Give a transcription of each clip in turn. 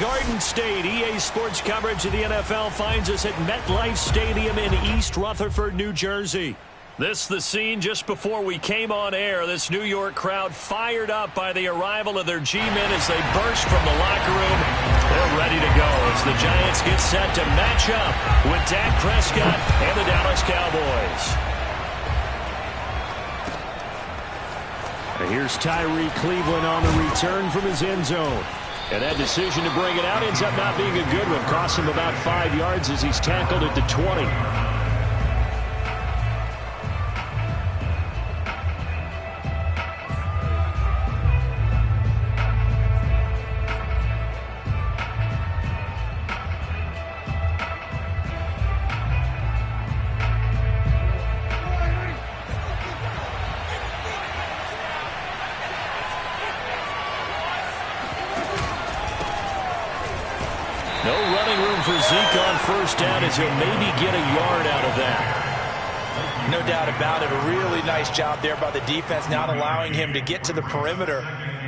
Garden State. EA Sports coverage of the NFL finds us at MetLife Stadium in East Rutherford, New Jersey. This the scene just before we came on air. This New York crowd fired up by the arrival of their G-men as they burst from the locker room. They're ready to go as the Giants get set to match up with Dak Prescott and the Dallas Cowboys. And here's Tyree Cleveland on the return from his end zone. And that decision to bring it out ends up not being a good one. Cost him about 5 yards as he's tackled at the 20. No running room for Zeke on first down as he'll maybe get a yard out of that. No doubt about it. A really nice job there by the defense, not allowing him to get to the perimeter.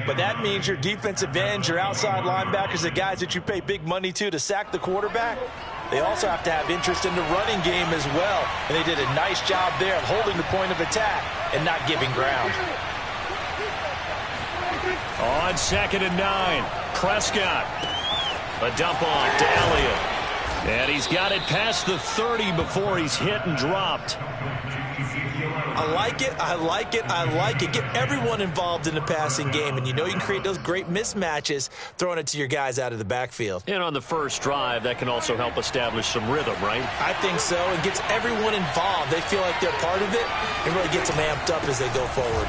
But that means your defensive ends, your outside linebackers, the guys that you pay big money to sack the quarterback, they also have to have interest in the running game as well. And they did a nice job there of holding the point of attack and not giving ground. On 2nd and 9, Prescott. A dump off to Elliott. And he's got it past the 30 before he's hit and dropped. I like it, I like it, I like it. Get everyone involved in the passing game, and you know you can create those great mismatches throwing it to your guys out of the backfield. And on the first drive, that can also help establish some rhythm, right? I think so. It gets everyone involved. They feel like they're part of it and really gets them amped up as they go forward.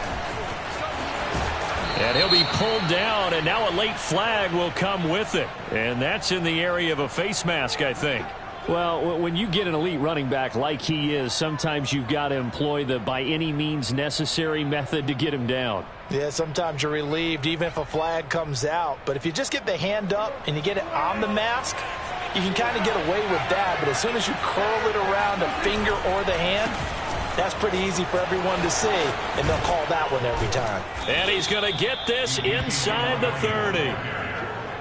And he'll be pulled down, and now a late flag will come with it. And that's in the area of a face mask, I think. Well, when you get an elite running back like he is, sometimes you've got to employ the by any means necessary method to get him down. Yeah, sometimes you're relieved even if a flag comes out. But if you just get the hand up and you get it on the mask, you can kind of get away with that. But as soon as you curl it around the finger or the hand, that's pretty easy for everyone to see, and they'll call that one every time. And he's going to get this inside the 30.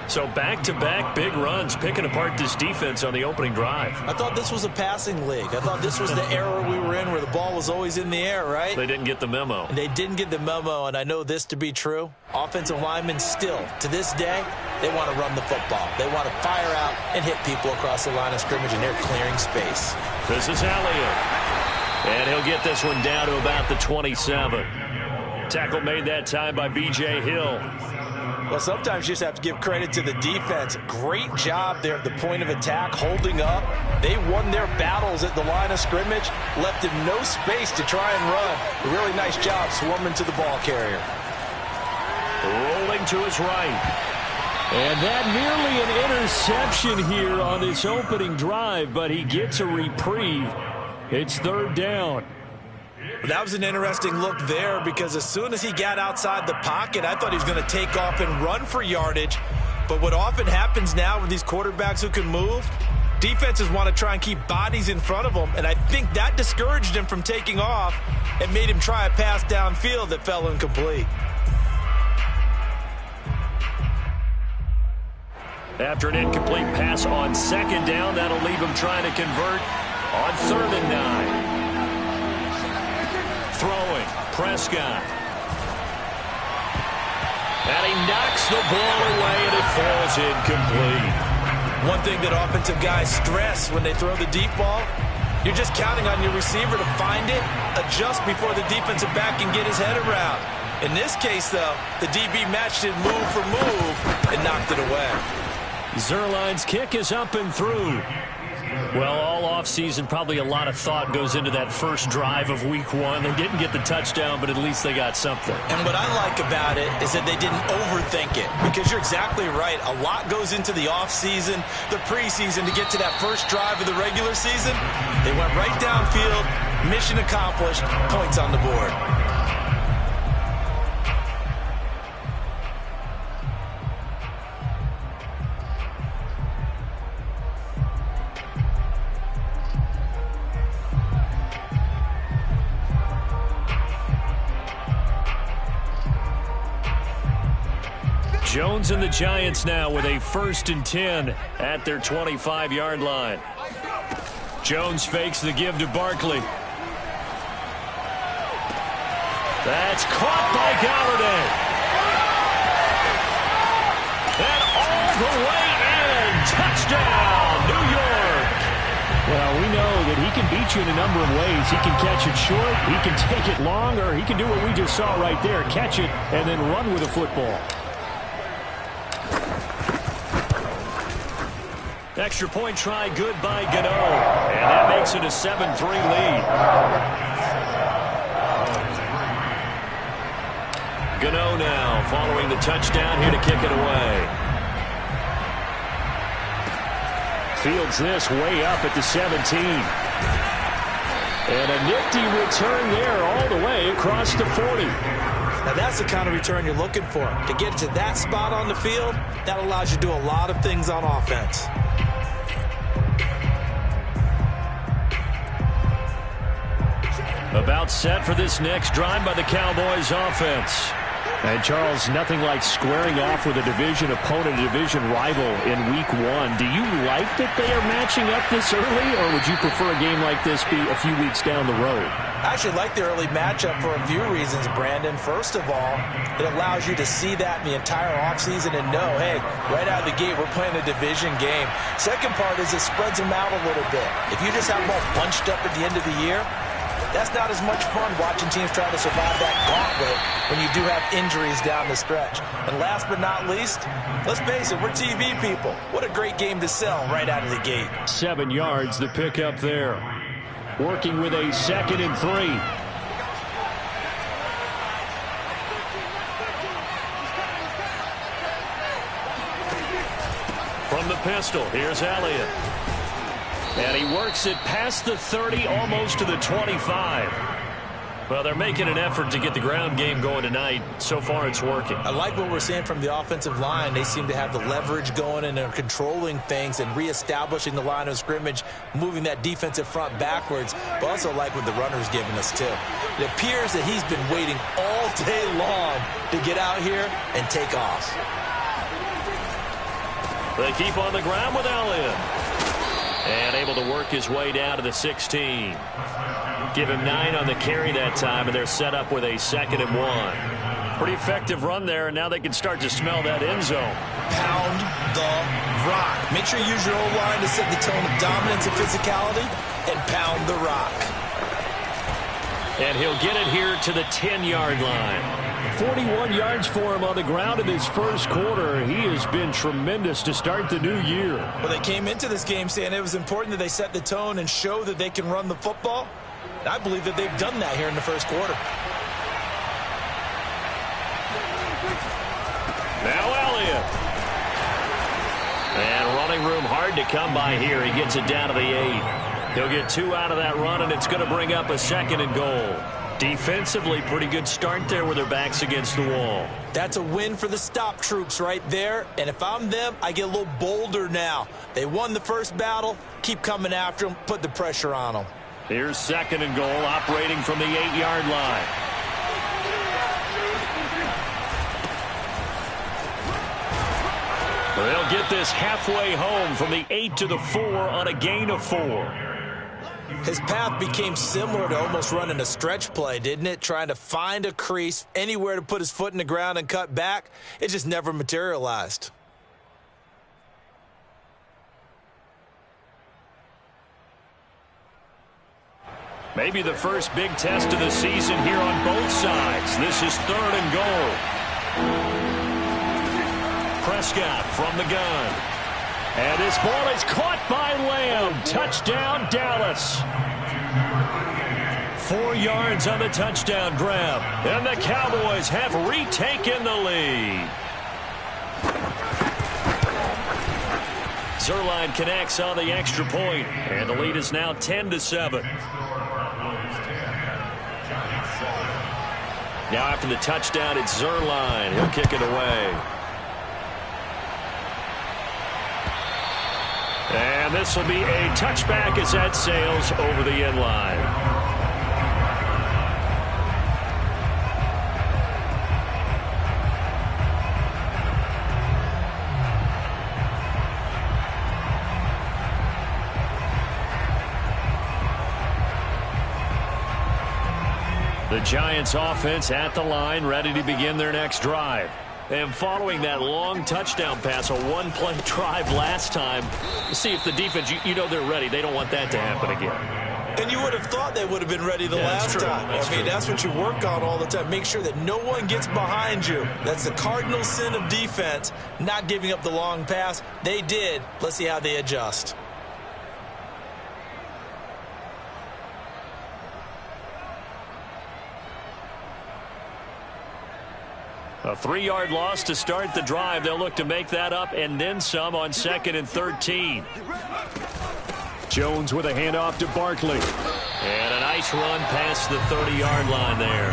So back-to-back big runs, picking apart this defense on the opening drive. I thought this was a passing league. I thought this was the era we were in where the ball was always in the air, right? They didn't get the memo. And they didn't get the memo, and I know this to be true. Offensive linemen still, to this day, they want to run the football. They want to fire out and hit people across the line of scrimmage, and they're clearing space. This is Elliott. And he'll get this one down to about the 27. Tackle made that time by B.J. Hill. Well, sometimes you just have to give credit to the defense. Great job there at the point of attack, holding up. They won their battles at the line of scrimmage, left him no space to try and run. A really nice job swarming to the ball carrier. Rolling to his right. And that nearly an interception here on this opening drive, but he gets a reprieve. It's 3rd down. That was an interesting look there because as soon as he got outside the pocket, I thought he was going to take off and run for yardage. But what often happens now with these quarterbacks who can move, defenses want to try and keep bodies in front of them, and I think that discouraged him from taking off and made him try a pass downfield that fell incomplete. After an incomplete pass on 2nd down, that'll leave him trying to convert on 3rd and 9. Throwing, Prescott. And he knocks the ball away, and it falls incomplete. One thing that offensive guys stress when they throw the deep ball, you're just counting on your receiver to find it, adjust before the defensive back can get his head around. In this case, though, the DB matched it move for move and knocked it away. Zerline's kick is up and through. Well, all offseason, probably a lot of thought goes into that first drive of Week 1. They didn't get the touchdown, but at least they got something. And what I like about it is that they didn't overthink it, because you're exactly right. A lot goes into the offseason, the preseason, to get to that first drive of the regular season. They went right downfield, mission accomplished, points on the board. Jones and the Giants now with a 1st and 10 at their 25-yard line. Jones fakes the give to Barkley. That's caught by Galladay. And all the way in. Touchdown, New York. Well, we know that he can beat you in a number of ways. He can catch it short, he can take it long, or he can do what we just saw right there, catch it and then run with the football. Extra point try good by Gano. And that makes it a 7-3 lead. Gano now following the touchdown here to kick it away. Fields this way up at the 17. And a nifty return there all the way across the 40. Now that's the kind of return you're looking for. To get to that spot on the field, that allows you to do a lot of things on offense. About set for this next drive by the Cowboys offense. And, Charles, nothing like squaring off with a division opponent, a division rival in Week 1. Do you like that they are matching up this early, or would you prefer a game like this be a few weeks down the road? I actually like the early matchup for a few reasons, Brandon. First of all, it allows you to see that in the entire offseason and know, hey, right out of the gate, we're playing a division game. Second part is it spreads them out a little bit. If you just have them all bunched up at the end of the year, that's not as much fun watching teams try to survive that gauntlet when you do have injuries down the stretch. And last but not least, let's face it, we're TV people. What a great game to sell right out of the gate. 7 yards, the pickup there. Working with a 2nd and 3. From the pistol, here's Elliott. And he works it past the 30, almost to the 25. Well, they're making an effort to get the ground game going tonight. So far, it's working. I like what we're seeing from the offensive line. They seem to have the leverage going and they're controlling things and reestablishing the line of scrimmage, moving that defensive front backwards. But also like what the runner's giving us, too. It appears that he's been waiting all day long to get out here and take off. They keep on the ground with Elliott. And able to work his way down to the 16. Give him 9 on the carry that time, and they're set up with a 2nd and 1. Pretty effective run there, and now they can start to smell that end zone. Pound the rock. Make sure you use your O-line to set the tone of dominance and physicality, and pound the rock. And he'll get it here to the 10-yard line. 41 yards for him on the ground in this first quarter. He has been tremendous to start the new year. Well, they came into this game saying it was important that they set the tone and show that they can run the football. And I believe that they've done that here in the first quarter. Now Elliott. And running room hard to come by here. He gets it down to the 8. He'll get 2 out of that run, and it's going to bring up a 2nd and goal. Defensively, pretty good start there with their backs against the wall. That's a win for the stop troops right there. And if I'm them, I get a little bolder now. They won the first battle. Keep coming after them. Put the pressure on them. Here's 2nd and goal, operating from the 8-yard line. They'll get this halfway home from the 8 to the 4 on a gain of 4. His path became similar to almost running a stretch play, didn't it? Trying to find a crease, anywhere to put his foot in the ground and cut back. It just never materialized. Maybe the first big test of the season here on both sides. This is 3rd and goal. Prescott from the gun. And this ball is caught by Lamb. Touchdown, Dallas. 4 yards on the touchdown grab. And the Cowboys have retaken the lead. Zuerlein connects on the extra point, and the lead is now 10-7. Now after the touchdown, it's Zuerlein. He'll kick it away. And this will be a touchback as that sails over the end line. The Giants offense at the line, ready to begin their next drive. And following that long touchdown pass, a one-play drive last time, see if the defense, you know they're ready. They don't want that to happen again. And you would have thought they would have been ready the last time. That's what you work on all the time. Make sure that no one gets behind you. That's the cardinal sin of defense, not giving up the long pass. They did. Let's see how they adjust. A 3-yard loss to start the drive. They'll look to make that up and then some on 2nd and 13. Jones with a handoff to Barkley. And a nice run past the 30-yard line there.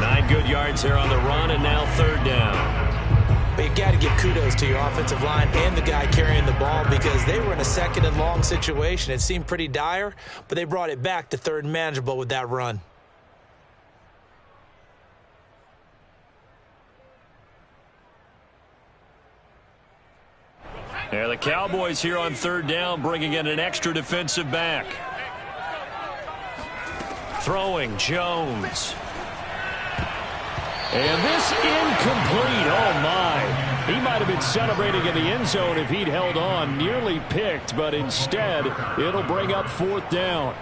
9 good yards there on the run, and now 3rd down. But you got to give kudos to your offensive line and the guy carrying the ball because they were in a 2nd and long situation. It seemed pretty dire, but they brought it back to 3rd and manageable with that run. Yeah, the Cowboys here on 3rd down, bringing in an extra defensive back. Throwing, Jones. And this incomplete. Oh, my. He might have been celebrating in the end zone if he'd held on. Nearly picked, but instead, it'll bring up 4th down.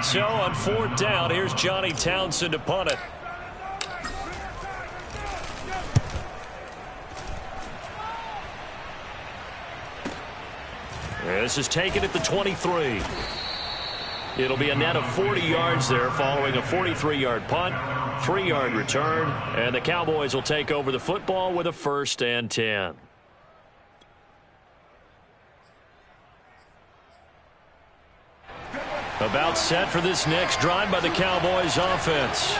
So on 4th down, here's Johnny Townsend to punt it. This is taken at the 23. It'll be a net of 40 yards there following a 43-yard punt, 3-yard return, and the Cowboys will take over the football with a 1st and 10. About set for this next drive by the Cowboys offense.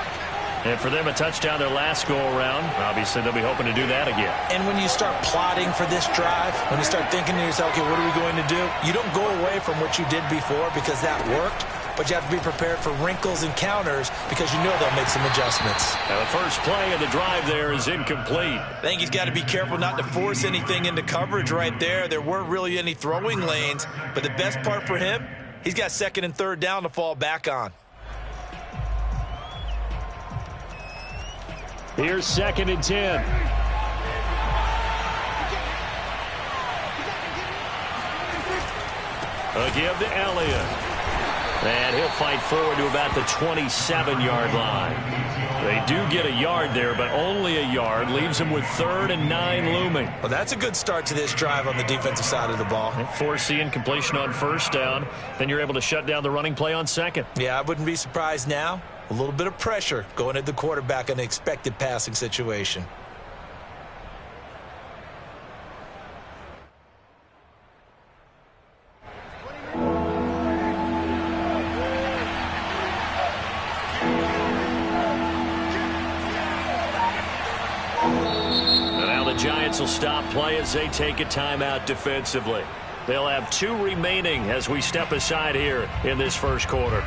And for them, a touchdown their last go-around. Obviously, they'll be hoping to do that again. And when you start plotting for this drive, when you start thinking to yourself, okay, what are we going to do? You don't go away from what you did before because that worked, but you have to be prepared for wrinkles and counters because you know they'll make some adjustments. Now, the first play of the drive there is incomplete. I think he's got to be careful not to force anything into coverage right there. There weren't really any throwing lanes, but the best part for him, he's got 2nd and 3rd down to fall back on. Here's 2nd and 10. A give to Elliott. And he'll fight forward to about the 27-yard line. They do get a yard there, but only a yard. Leaves them with 3rd and 9 looming. Well, that's a good start to this drive on the defensive side of the ball. And force the incompletion on 1st down. Then you're able to shut down the running play on 2nd. Yeah, I wouldn't be surprised now. A little bit of pressure going at the quarterback in an expected passing situation. Now the Giants will stop play as they take a timeout defensively. They'll have 2 remaining as we step aside here in this first quarter.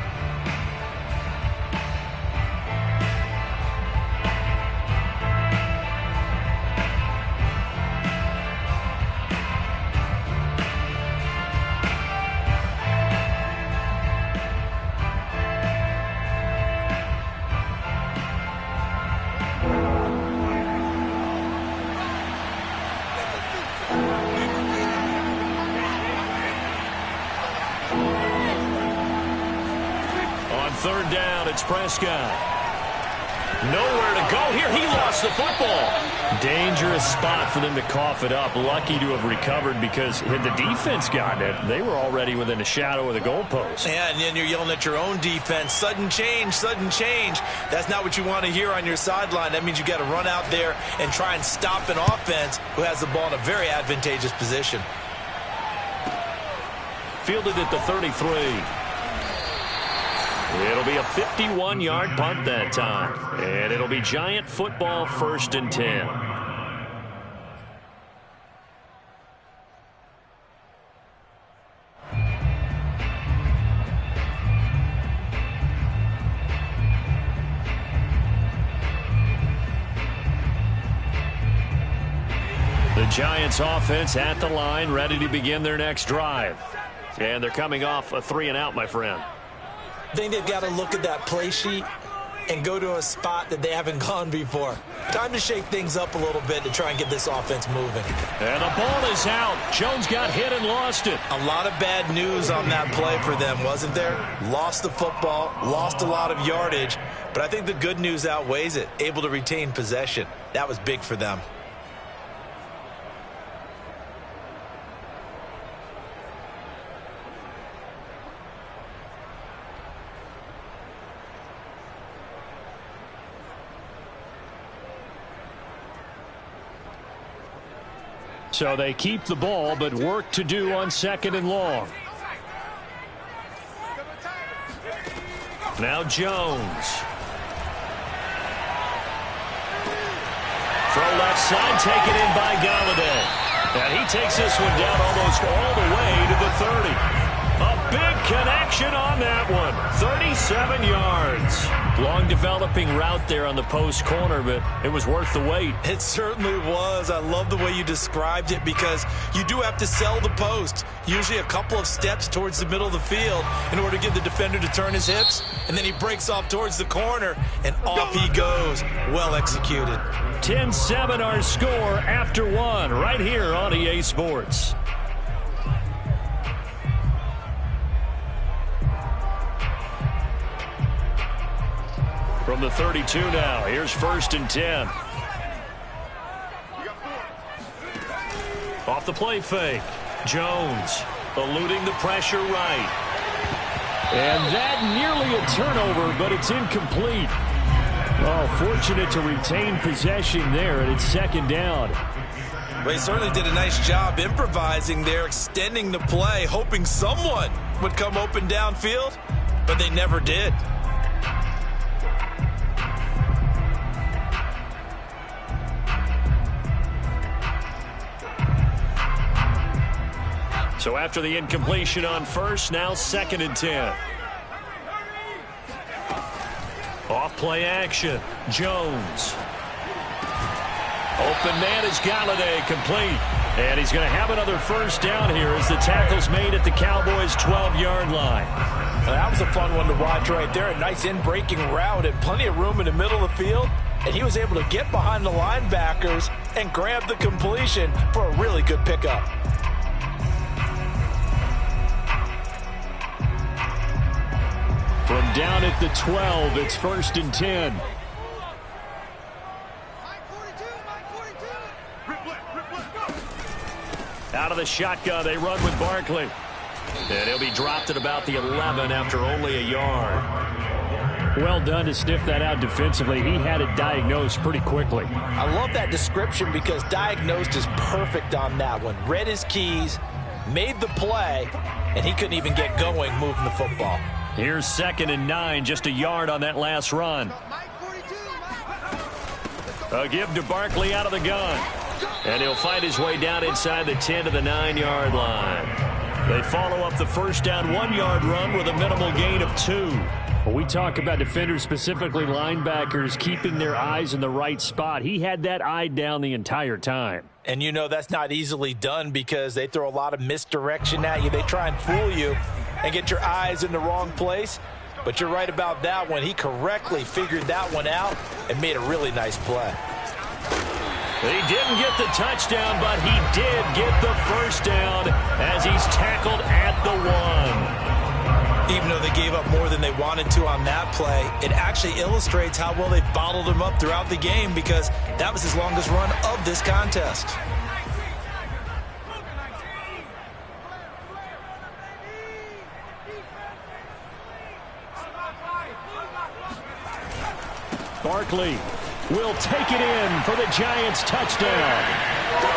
Third down, it's Prescott. Nowhere to go here. He lost the football. Dangerous spot for them to cough it up. Lucky to have recovered because had the defense gotten it, they were already within a shadow of the goalpost. Yeah, and then you're yelling at your own defense. Sudden change, sudden change. That's not what you want to hear on your sideline. That means you got to run out there and try and stop an offense who has the ball in a very advantageous position. Fielded at the 33. It'll be a 51-yard punt that time. And it'll be Giant football 1st and 10. The Giants offense at the line, ready to begin their next drive. And they're coming off a 3-and-out, my friend. I think they've got to look at that play sheet and go to a spot that they haven't gone before. Time to shake things up a little bit to try and get this offense moving. And the ball is out. Jones got hit and lost it. A lot of bad news on that play for them, wasn't there? Lost the football, lost a lot of yardage, but I think the good news outweighs it. Able to retain possession. That was big for them. So they keep the ball, but work to do on 2nd and long. Now Jones. Throw left side, taken in by Galladay. And he takes this one down almost all the way to the 30. A big connection on that one. 37 yards. Long developing route there on the post corner, but it was worth the wait. It certainly was. I love the way you described it because you do have to sell the post. Usually a couple of steps towards the middle of the field in order to get the defender to turn his hips. And then he breaks off towards the corner, and off he goes. Well executed. 10-7 our score after one right here on EA Sports. From the 32 now, here's 1st and 10. Off the play fake. Jones eluding the pressure right. And that nearly a turnover, but it's incomplete. Oh, fortunate to retain possession there, and it's 2nd down. Well, he certainly did a nice job improvising there, extending the play, hoping someone would come open downfield, but they never did. So after the incompletion on 1st, now 2nd and 10. Off play action. Jones. Open man is Galladay, complete. And he's going to have another 1st down here as the tackle's made at the Cowboys' 12-yard line. That was a fun one to watch right there. A nice in-breaking route and plenty of room in the middle of the field. And he was able to get behind the linebackers and grab the completion for a really good pickup. From down at the 12, it's 1st and 10. Out of the shotgun, they run with Barkley. And he'll be dropped at about the 11 after only a yard. Well done to sniff that out defensively. He had it diagnosed pretty quickly. I love that description because diagnosed is perfect on that one. Read his keys, made the play, and he couldn't even get going moving the football. Here's 2nd and 9, just a yard on that last run. A give to Barkley out of the gun. And he'll find his way down inside the 10 to the 9-yard line. They follow up the 1st down 1-yard run with a minimal gain of 2. When we talk about defenders, specifically linebackers, keeping their eyes in the right spot, he had that eye down the entire time. And you know that's not easily done because they throw a lot of misdirection at you. They try and fool you and get your eyes in the wrong place. But you're right about that one. He correctly figured that one out and made a really nice play. He didn't get the touchdown, but he did get the 1st down as he's tackled at the 1. Even though they gave up more than they wanted to on that play, it actually illustrates how well they've bottled him up throughout the game because that was his longest run of this contest. Barkley will take it in for the Giants touchdown.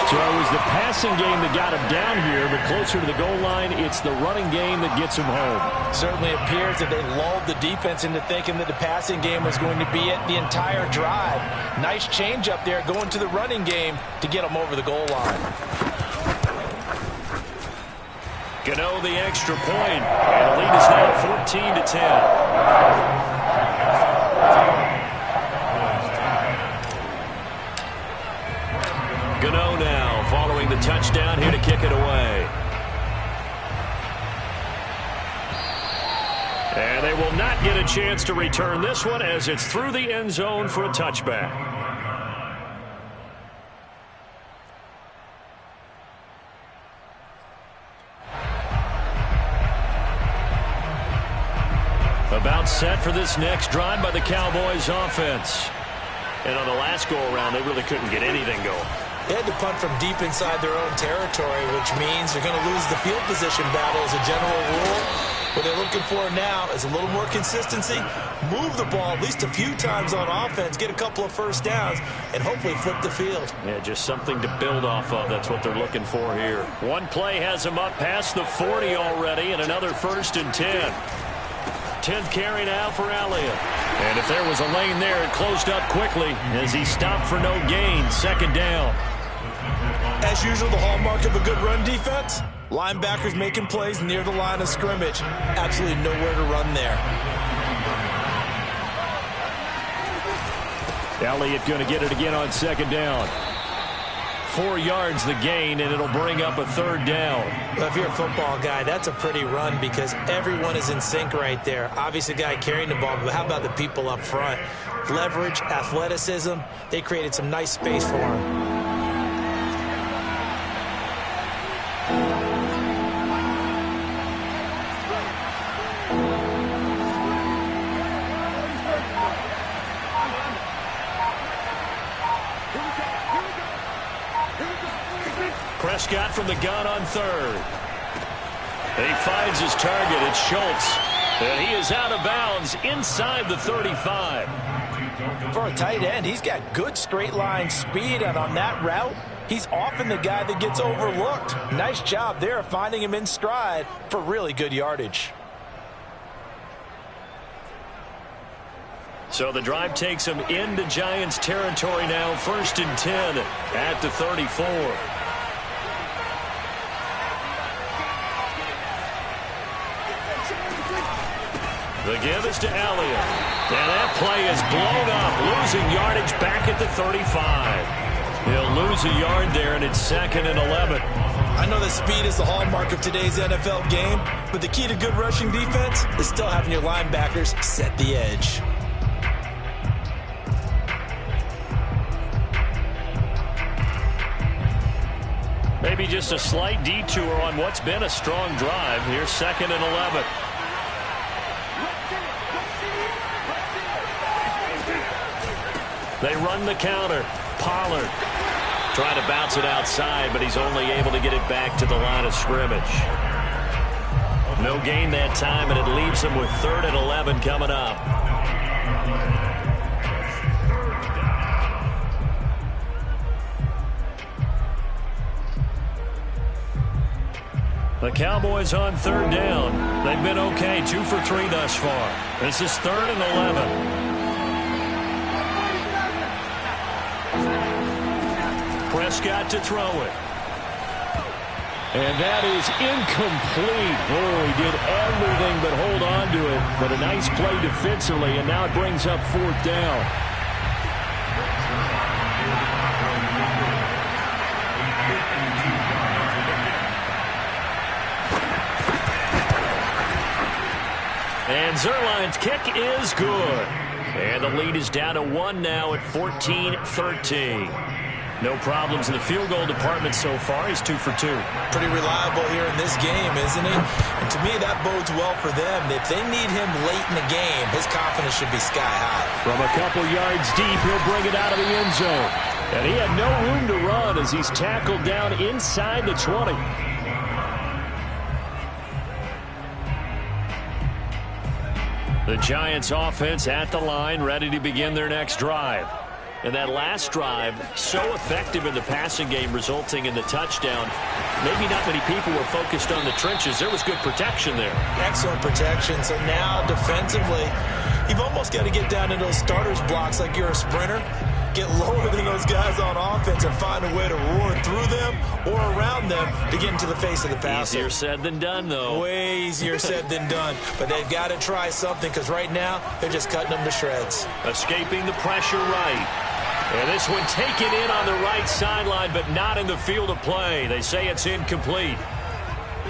So it was the passing game that got him down here, but closer to the goal line, it's the running game that gets him home. Certainly appears that they lulled the defense into thinking that the passing game was going to be it the entire drive. Nice change up there going to the running game to get them over the goal line. Gano the extra point, and the lead is now 14-10. Gano now following the touchdown here to kick it away. And they will not get a chance to return this one as it's through the end zone for a touchback. About set for this next drive by the Cowboys offense. And on the last go-around, they really couldn't get anything going. They had to punt from deep inside their own territory, which means they're going to lose the field position battle as a general rule. What they're looking for now is a little more consistency, move the ball at least a few times on offense, get a couple of first downs, and hopefully flip the field. Yeah, just something to build off of. That's what they're looking for here. One play has them up past the 40 already, and another 1st and 10. 10th carry now for Elliott. And if there was a lane there, it closed up quickly as he stopped for no gain. 2nd down. As usual, the hallmark of a good run defense, linebackers making plays near the line of scrimmage. Absolutely nowhere to run there. Elliott going to get it again on 2nd down. 4 yards the gain, and it'll bring up a 3rd down. Well, if you're a football guy, that's a pretty run because everyone is in sync right there. Obviously, the guy carrying the ball, but how about the people up front? Leverage, athleticism, they created some nice space for him. Prescott from the gun on 3rd. He finds his target. It's Schultz. And he is out of bounds inside the 35. For a tight end, he's got good straight line speed, and on that route, he's often the guy that gets overlooked. Nice job there finding him in stride for really good yardage. So the drive takes him into Giants territory now. 1st and 10 at the 34. The give is to Elliott. And that play is blown up, losing yardage back at the 35. He'll lose a yard there, and it's 2nd and 11. I know that speed is the hallmark of today's NFL game, but the key to good rushing defense is still having your linebackers set the edge. Maybe just a slight detour on what's been a strong drive. Here's 2nd and 11. They run the counter. Pollard trying to bounce it outside, but he's only able to get it back to the line of scrimmage. No gain that time, and it leaves them with 3rd and 11 coming up. The Cowboys on 3rd down. They've been okay, 2 for 3 thus far. This is 3rd and 11. Prescott to throw it. And that is incomplete. Oh, he did everything but hold on to it. But a nice play defensively, and now it brings up 4th down. And Zerline's kick is good. And the lead is down to 1 now at 14-13. No problems in the field goal department so far. He's 2 for 2. Pretty reliable here in this game, isn't he? And to me, that bodes well for them. If they need him late in the game, his confidence should be sky high. From a couple yards deep, he'll bring it out of the end zone. And he had no room to run as he's tackled down inside the 20. The Giants offense at the line, ready to begin their next drive. And that last drive, so effective in the passing game, resulting in the touchdown. Maybe not many people were focused on the trenches. There was good protection there. Excellent protection. So now, defensively, you've almost got to get down to those starters blocks like you're a sprinter. Get lower than those guys on offense and find a way to roar through them or around them to get into the face of the passer. Easier said than done, though. Way easier said than done. But they've got to try something because right now they're just cutting them to shreds. Escaping the pressure right. And this one taken in on the right sideline, but not in the field of play. They say it's incomplete.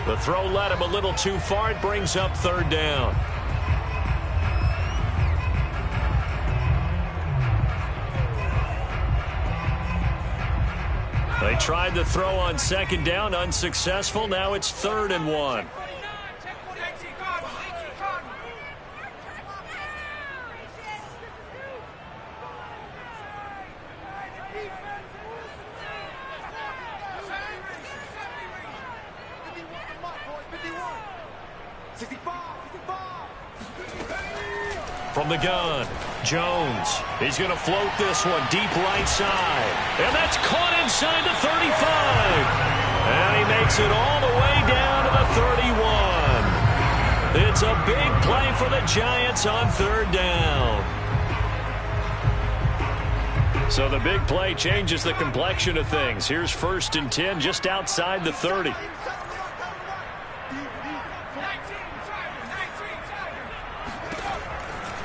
The throw led him a little too far. It brings up 3rd down. They tried to throw on second down, unsuccessful. Now it's 3rd and 1. From the gun, Jones. He's going to float this one deep right side. And that's caught inside the 35. And he makes it all the way down to the 31. It's a big play for the Giants on 3rd down. So the big play changes the complexion of things. Here's 1st and 10 just outside the 30.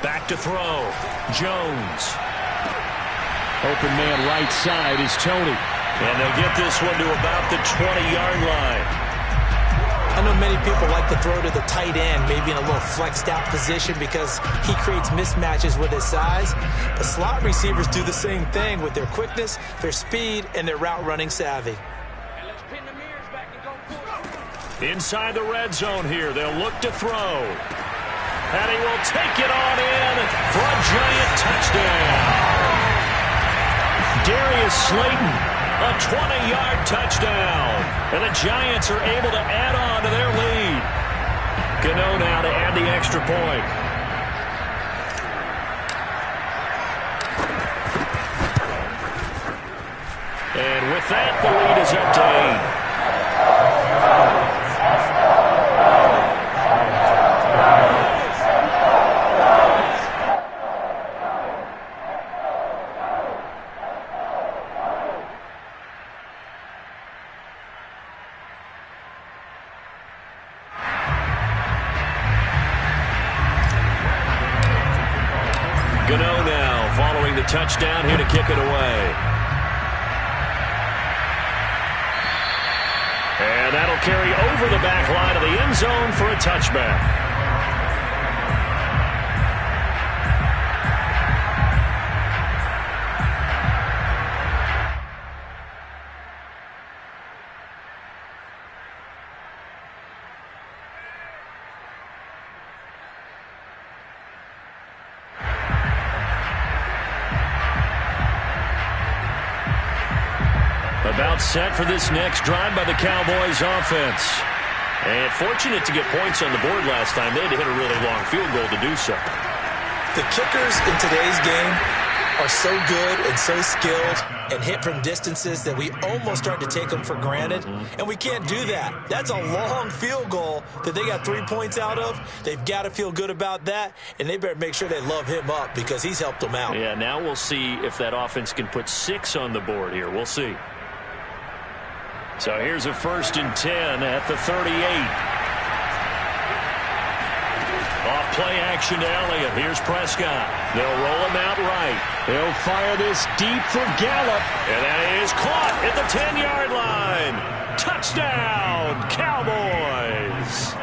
Back to throw. Jones. Open man right side is Tony. And they'll get this one to about the 20-yard line. I know many people like to throw to the tight end, maybe in a little flexed out position because he creates mismatches with his size. But slot receivers do the same thing with their quickness, their speed, and their route running savvy. Inside the red zone here, they'll look to throw. And he will take it on in for a Giant touchdown. Darius Slayton, a 20-yard touchdown. And the Giants are able to add on to their lead. Gano now to add the extra point. And with that, the lead is up to 8. Gano now following the touchdown here to kick it away. And that'll carry over the back line of the end zone for a touchback. About set for this next drive by the Cowboys offense. And fortunate to get points on the board last time. They had to hit a really long field goal to do so. The kickers in today's game are so good and so skilled and hit from distances that we almost start to take them for granted. And we can't do that. That's a long field goal that they got 3 points out of. They've got to feel good about that, and they better make sure they love him up because he's helped them out. Yeah, now we'll see if that offense can put 6 on the board here. We'll see. So here's a 1st and 10 at the 38. Off play action to Elliott. Here's Prescott. They'll roll him out right. They'll fire this deep for Gallup. And that is caught at the 10-yard line. Touchdown, Cowboys.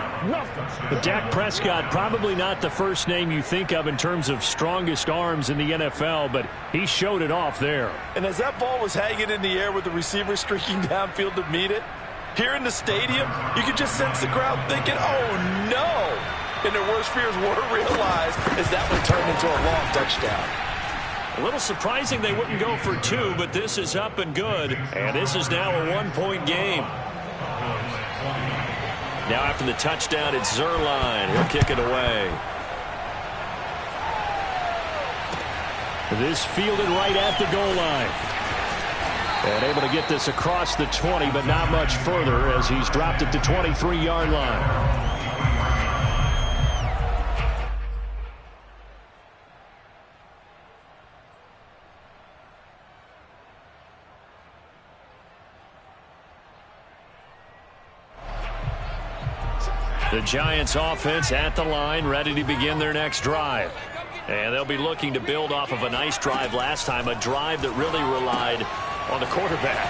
But Dak Prescott, probably not the first name you think of in terms of strongest arms in the NFL, but he showed it off there. And as that ball was hanging in the air with the receiver streaking downfield to meet it, here in the stadium, you could just sense the crowd thinking, oh, no. And their worst fears were realized as that one turned into a long touchdown. A little surprising they wouldn't go for 2, but this is up and good. And this is now a 1-point game. Now after the touchdown, it's Zerline. He'll kick it away. This fielded right at the goal line. And able to get this across the 20, but not much further as he's dropped it to 23-yard line. The Giants offense at the line, ready to begin their next drive. And they'll be looking to build off of a nice drive last time, a drive that really relied on the quarterback.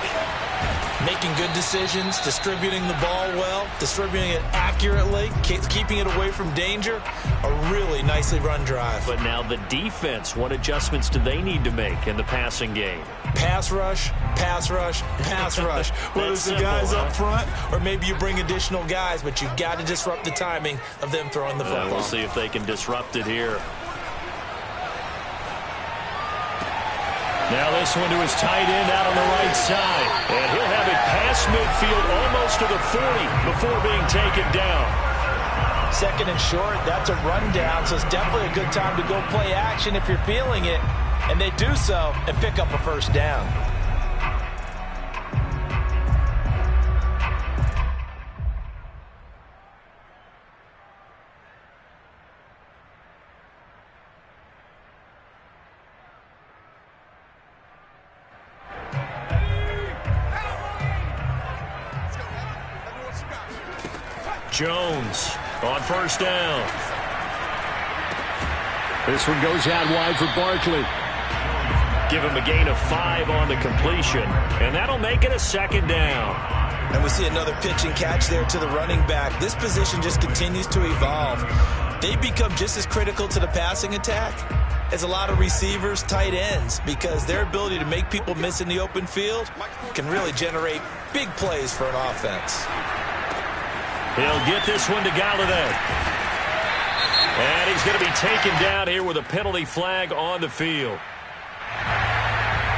making good decisions, distributing the ball well, distributing it accurately, keeping it away from danger. A really nicely run drive. But now the defense, what adjustments do they need to make in the passing game? Pass rush, pass rush, pass rush. Whether it's the guys up front or maybe you bring additional guys, but you've got to disrupt the timing of them throwing the football. We'll see if they can disrupt it here. Now this one to his tight end out on the right side. And he'll have it past midfield almost to the 40 before being taken down. Second and short, that's a rundown, so it's definitely a good time to go play action if you're feeling it. And they do so and pick up a first down. Jones on first down. This one goes out wide for Barkley. Give him a gain of 5 on the completion, and that'll make it a second down. And we see another pitch and catch there to the running back. This position just continues to evolve. They become just as critical to the passing attack as a lot of receivers, tight ends, because their ability to make people miss in the open field can really generate big plays for an offense. He'll get this one to Galladay. And he's going to be taken down here with a penalty flag on the field.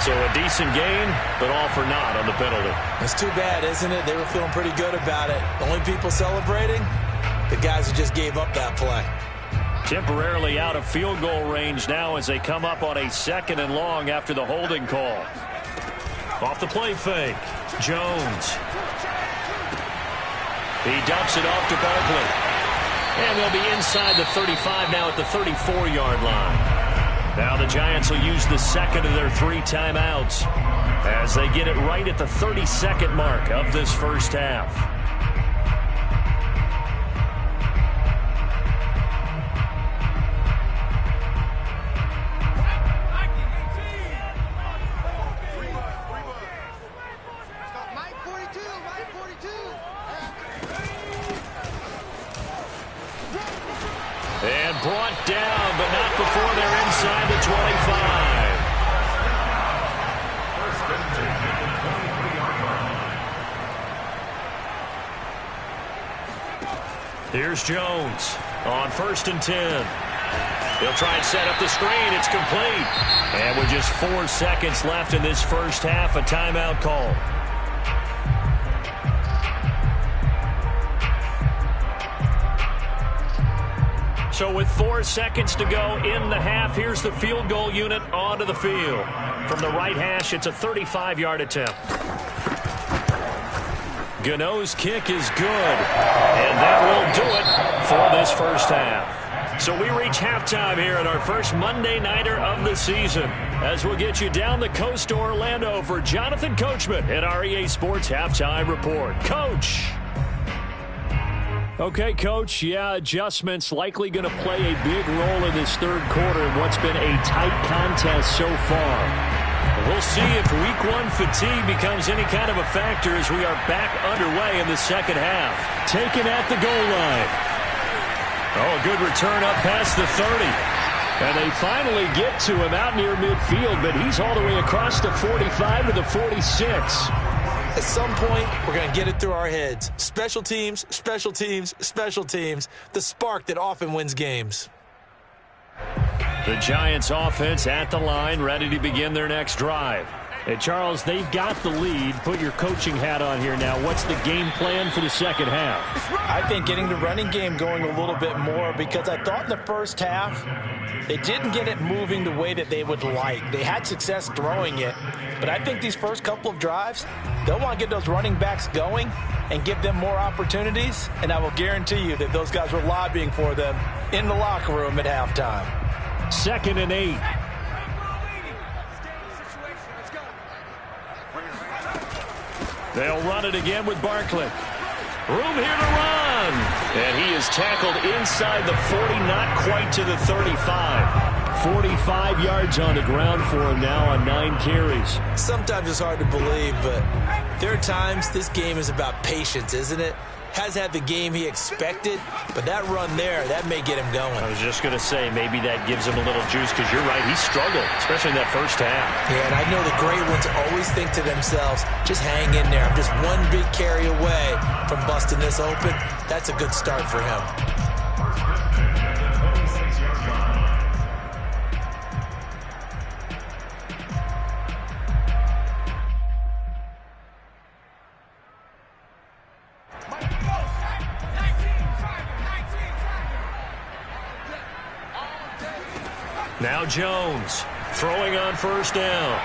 So a decent gain, but all for naught on the penalty. It's too bad, isn't it? They were feeling pretty good about it. The only people celebrating, the guys who just gave up that play. Temporarily out of field goal range now as they come up on a 2nd and long after the holding call. Off the play fake, Jones. He dumps it off to Barkley. And they'll be inside the 35 now at the 34-yard line. Now the Giants will use the second of their 3 timeouts as they get it right at the 32nd mark of this first half. And brought down, but not before they're inside the 25. Here's Jones on 1st and 10. He'll try and set up the screen. It's complete. And with just 4 seconds left in this first half, a timeout call. So with 4 seconds to go in the half, here's the field goal unit onto the field. From the right hash, it's a 35-yard attempt. Gano's kick is good, and that will do it for this first half. So we reach halftime here at our first Monday Nighter of the season, as we'll get you down the coast to Orlando for Jonathan Coachman at our EA Sports Halftime Report. Coach! Okay, Coach, yeah, adjustments likely going to play a big role in this third quarter in what's been a tight contest so far. We'll see if Week 1 fatigue becomes any kind of a factor as we are back underway in the second half. Taken at the goal line. Oh, a good return up past the 30. And they finally get to him out near midfield, but he's all the way across the 45 to the 46. At some point, we're going to get it through our heads. Special teams, special teams, special teams. The spark that often wins games. The Giants offense at the line, ready to begin their next drive. Hey, Charles, they've got the lead. Put your coaching hat on here now. What's the game plan for the second half? I think getting the running game going a little bit more, because I thought in the first half they didn't get it moving the way that they would like. They had success throwing it, but I think these first couple of drives, they'll want to get those running backs going and give them more opportunities, and I will guarantee you that those guys were lobbying for them in the locker room at halftime. 2nd and 8. They'll run it again with Barkley. Room here to run. And he is tackled inside the 40, not quite to the 35. 45 yards on the ground for him now on 9 carries. Sometimes it's hard to believe, but there are times this game is about patience, isn't it? Has had the game he expected, but that run there, that may get him going. I was just going to say, maybe that gives him a little juice, because you're right, he struggled, especially in that first half. Yeah, and I know the great ones always think to themselves, just hang in there. I'm just one big carry away from busting this open. That's a good start for him. Now Jones throwing on first down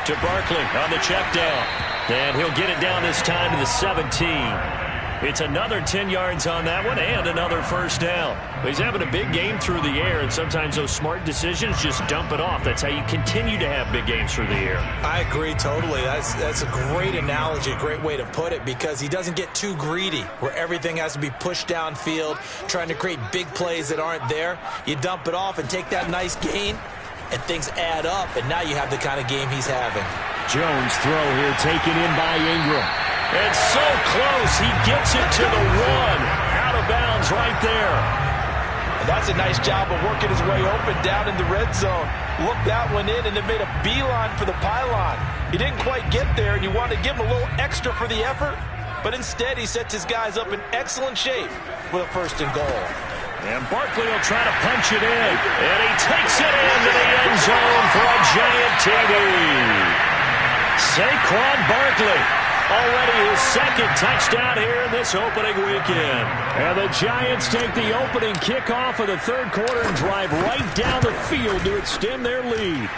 to Barkley on the check down. And he'll get it down this time to the 17. It's another 10 yards on that one and another first down. He's having a big game through the air, and sometimes those smart decisions just dump it off. That's how you continue to have big games through the air. I agree totally. That's a great analogy, a great way to put it, because he doesn't get too greedy where everything has to be pushed downfield, trying to create big plays that aren't there. You dump it off and take that nice gain, and things add up, and now you have the kind of game he's having. Jones throw here taken in by Ingram. It's so close. He gets it to the 1. Out of bounds right there. And that's a nice job of working his way open down in the red zone. Looked that one in and then made a beeline for the pylon. He didn't quite get there, and you want to give him a little extra for the effort, but instead he sets his guys up in excellent shape with a 1st and goal. And Barkley will try to punch it in, and he takes it into the end zone for a giant TD. Saquon Barkley, already his 2nd touchdown here in this opening weekend. And the Giants take the opening kickoff of the 3rd quarter and drive right down the field to extend their lead.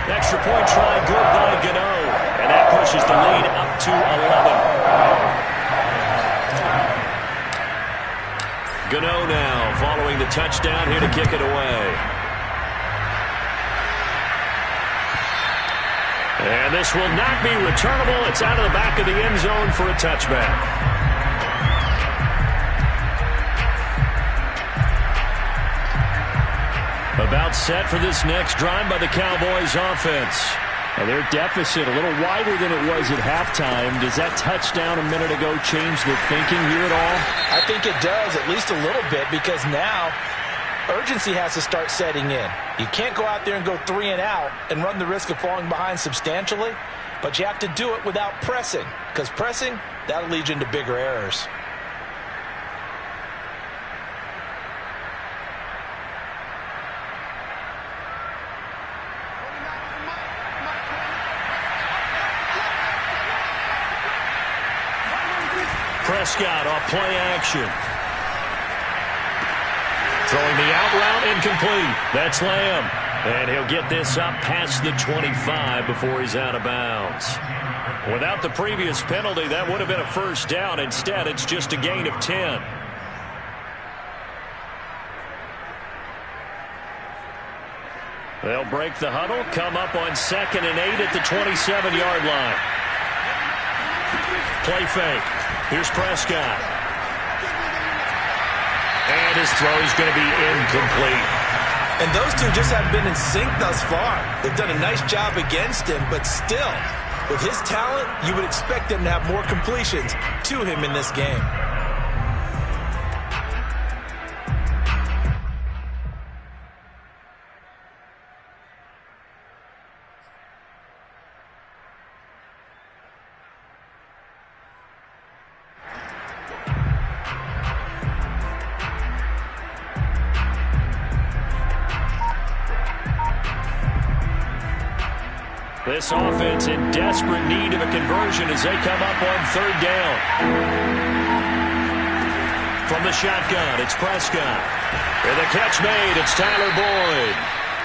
Extra point try good by Gano, and that pushes the lead up to 11. Gano now following the touchdown here to kick it away. And this will not be returnable. It's out of the back of the end zone for a touchback. About set for this next drive by the Cowboys offense. And their deficit a little wider than it was at halftime. Does that touchdown a minute ago change the thinking here at all? I think it does, at least a little bit, because now urgency has to start setting in. You can't go out there and go 3 and out and run the risk of falling behind substantially, but you have to do it without pressing, because pressing, that'll lead you into bigger errors. Prescott off play action. Throwing the out route, incomplete. That's Lamb. And he'll get this up past the 25 before he's out of bounds. Without the previous penalty, that would have been a 1st down. Instead, it's just a gain of 10. They'll break the huddle, come up on 2nd and 8 at the 27-yard line. Play fake. Here's Prescott. And his throw is going to be incomplete. And those two just haven't been in sync thus far. They've done a nice job against him, but still, with his talent, you would expect them to have more completions to him in this game. This offense in desperate need of a conversion as they come up on 3rd down. From the shotgun, it's Prescott. And the catch made, it's Tyler Boyd.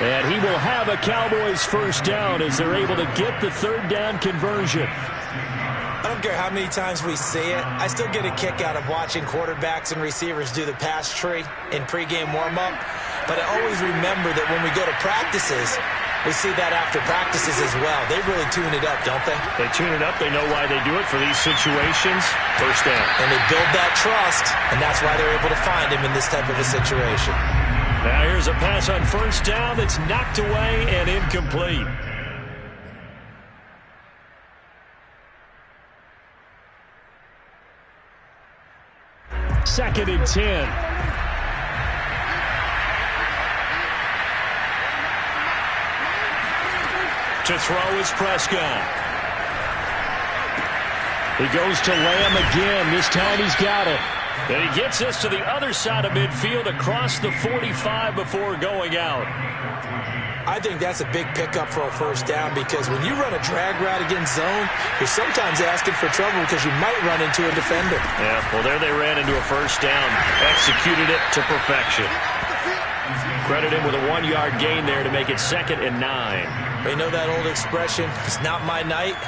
And he will have a Cowboys 1st down as they're able to get the 3rd down conversion. I don't care how many times we see it. I still get a kick out of watching quarterbacks and receivers do the pass tree in pregame warm-up. But I always remember that when we go to practices, we see that after practices as well. They really tune it up, don't they? They tune it up. They know why they do it for these situations. 1st down. And they build that trust, and that's why they're able to find him in this type of a situation. Now here's a pass on first down that's knocked away and incomplete. Second and 10. To throw is Prescott. He goes to Lamb again. This time he's got it. And he gets us to the other side of midfield across the 45 before going out. I think that's a big pickup for a first down because when you run a drag route against zone, you're sometimes asking for trouble because you might run into a defender. Yeah, well, there they ran into a first down. Executed it to perfection. Credit him with a 1-yard gain there to make it 2nd and 9. You know that old expression, it's not my night?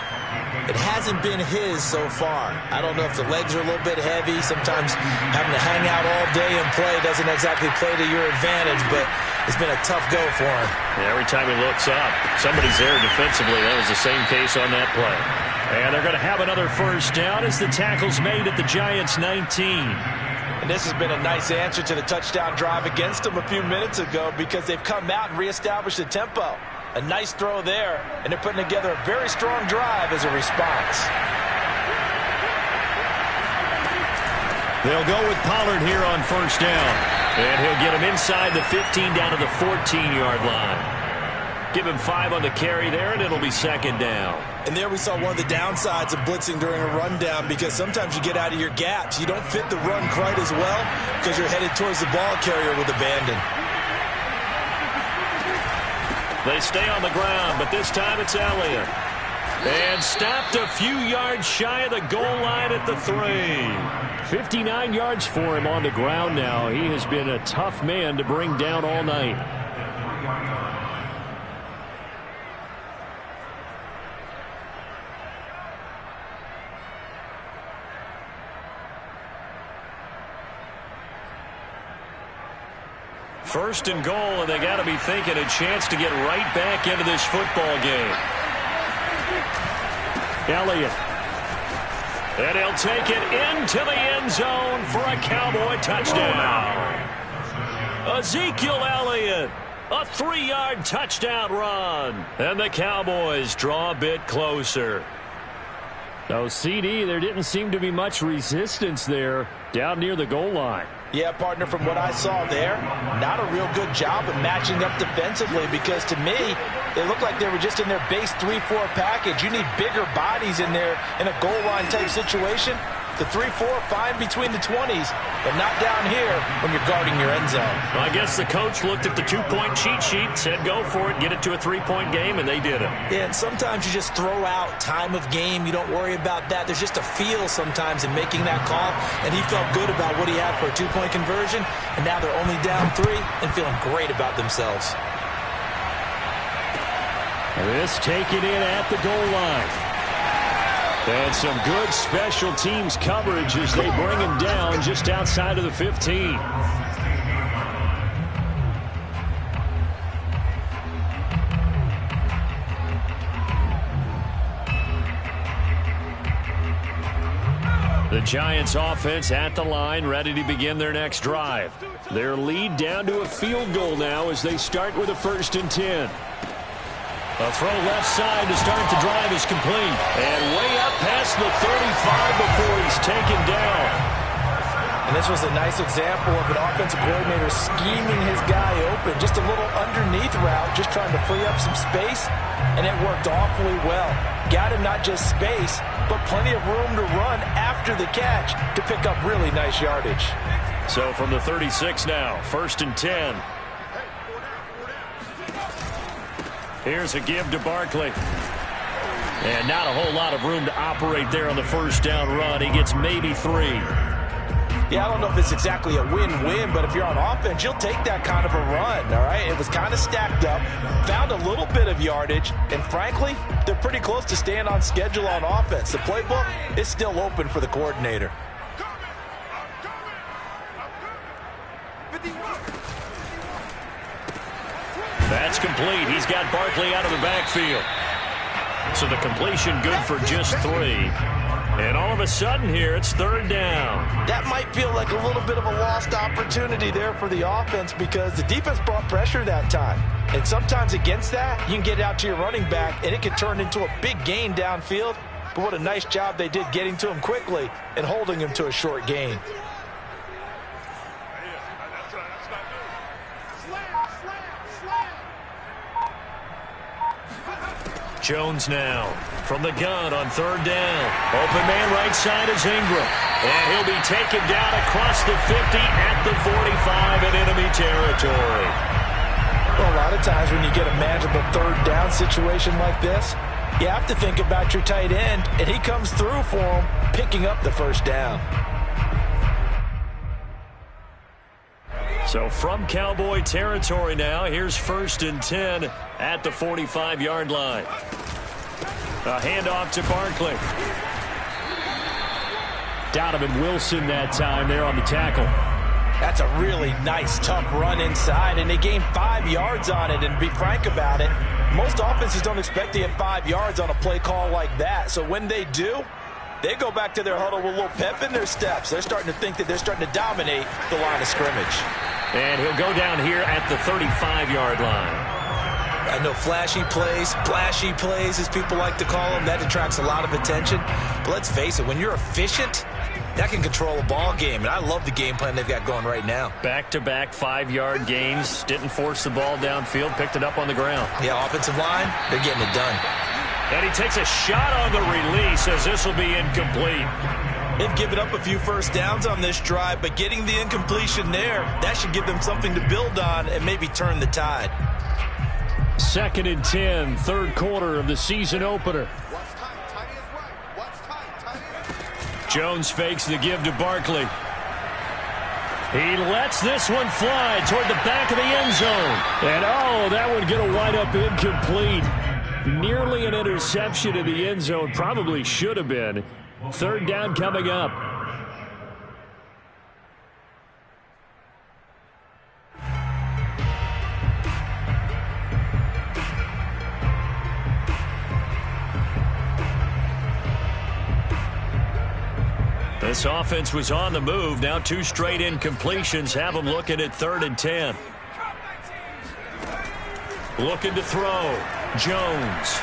It hasn't been his so far. I don't know if the legs are a little bit heavy. Sometimes having to hang out all day and play doesn't exactly play to your advantage, but it's been a tough go for him. Yeah, every time he looks up, somebody's there defensively. That was the same case on that play. And they're going to have another first down as the tackle's made at the Giants' 19. And this has been a nice answer to the touchdown drive against them a few minutes ago because they've come out and reestablished the tempo. A nice throw there, and they're putting together a very strong drive as a response. They'll go with Pollard here on first down. And he'll get him inside the 15 down to the 14-yard line. Give him 5 on the carry there, and it'll be 2nd down. And there we saw one of the downsides of blitzing during a rundown because sometimes you get out of your gaps. You don't fit the run quite as well because you're headed towards the ball carrier with abandon. They stay on the ground, but this time it's Elliott. And stopped a few yards shy of the goal line at the 3. 59 yards for him on the ground now. He has been a tough man to bring down all night. First and goal, and they got to be thinking a chance to get right back into this football game. Elliott. And he'll take it into the end zone for a Cowboy touchdown. Ezekiel Elliott, a 3-yard touchdown run. And the Cowboys draw a bit closer. So, CD, there didn't seem to be much resistance there down near the goal line. Yeah, partner, from what I saw there, not a real good job of matching up defensively because to me, they looked like they were just in their base 3-4 package. You need bigger bodies in there in a goal line type situation. The 3-4 fine between the 20s, but not down here when you're guarding your end zone. Well, I guess the coach looked at the 2-point cheat sheet, said go for it, get it to a 3-point game, and they did it. Yeah, and sometimes you just throw out time of game. You don't worry about that. There's just a feel sometimes in making that call, and he felt good about what he had for a 2-point conversion, and now they're only down 3 and feeling great about themselves. This taken in at the goal line. And some good special teams coverage as they bring him down just outside of the 15. The Giants offense at the line, ready to begin their next drive. Their lead down to a field goal now as they start with a 1st and 10. A throw left side to start the drive is complete. And way up past the 35 before he's taken down. And this was a nice example of an offensive coordinator scheming his guy open. Just a little underneath route, just trying to free up some space. And it worked awfully well. Got him not just space, but plenty of room to run after the catch to pick up really nice yardage. So from the 36 now, 1st and 10. Here's a give to Barkley. And not a whole lot of room to operate there on the 1st down run. He gets maybe 3. Yeah, I don't know if it's exactly a win-win, but if you're on offense, you'll take that kind of a run, all right? It was kind of stacked up, found a little bit of yardage, and frankly, they're pretty close to staying on schedule on offense. The playbook is still open for the coordinator. That's complete. He's got Barkley out of the backfield. So the completion good for just 3. And all of a sudden here, it's third down. That might feel like a little bit of a lost opportunity there for the offense because the defense brought pressure that time. And sometimes against that, you can get out to your running back, and it can turn into a big gain downfield. But what a nice job they did getting to him quickly and holding him to a short gain. Jones now from the gun on third down. Open man right side is Ingram. And he'll be taken down across the 50 at the 45 in enemy territory. Well, a lot of times when you get a manageable third down situation like this, you have to think about your tight end, and he comes through for him, picking up the first down. So from Cowboy territory now, here's 1st and 10 at the 45-yard line. A handoff to Barkley. Donovan Wilson that time there on the tackle. That's a really nice, tough run inside, and they gained 5 yards on it. And to be frank about it, most offenses don't expect to get 5 yards on a play call like that. So when they do, they go back to their huddle with a little pep in their steps. They're starting to think that they're starting to dominate the line of scrimmage. And he'll go down here at the 35-yard line. I know flashy plays, splashy plays, as people like to call them, that attracts a lot of attention. But let's face it, when you're efficient, that can control a ball game. And I love the game plan they've got going right now. Back-to-back 5-yard gains. Didn't force the ball downfield. Picked it up on the ground. Yeah, offensive line, they're getting it done. And he takes a shot on the release as this will be incomplete. They've given up a few first downs on this drive, but getting the incompletion there, that should give them something to build on and maybe turn the tide. 2nd and 10, third quarter of the season opener. Jones fakes the give to Barkley. He lets this one fly toward the back of the end zone. And oh, that one going to wind up incomplete. Nearly an interception in the end zone. Probably should have been. Third down coming up. This offense was on the move. Now 2 straight incompletions have them looking at 3rd and 10. Looking to throw. Jones.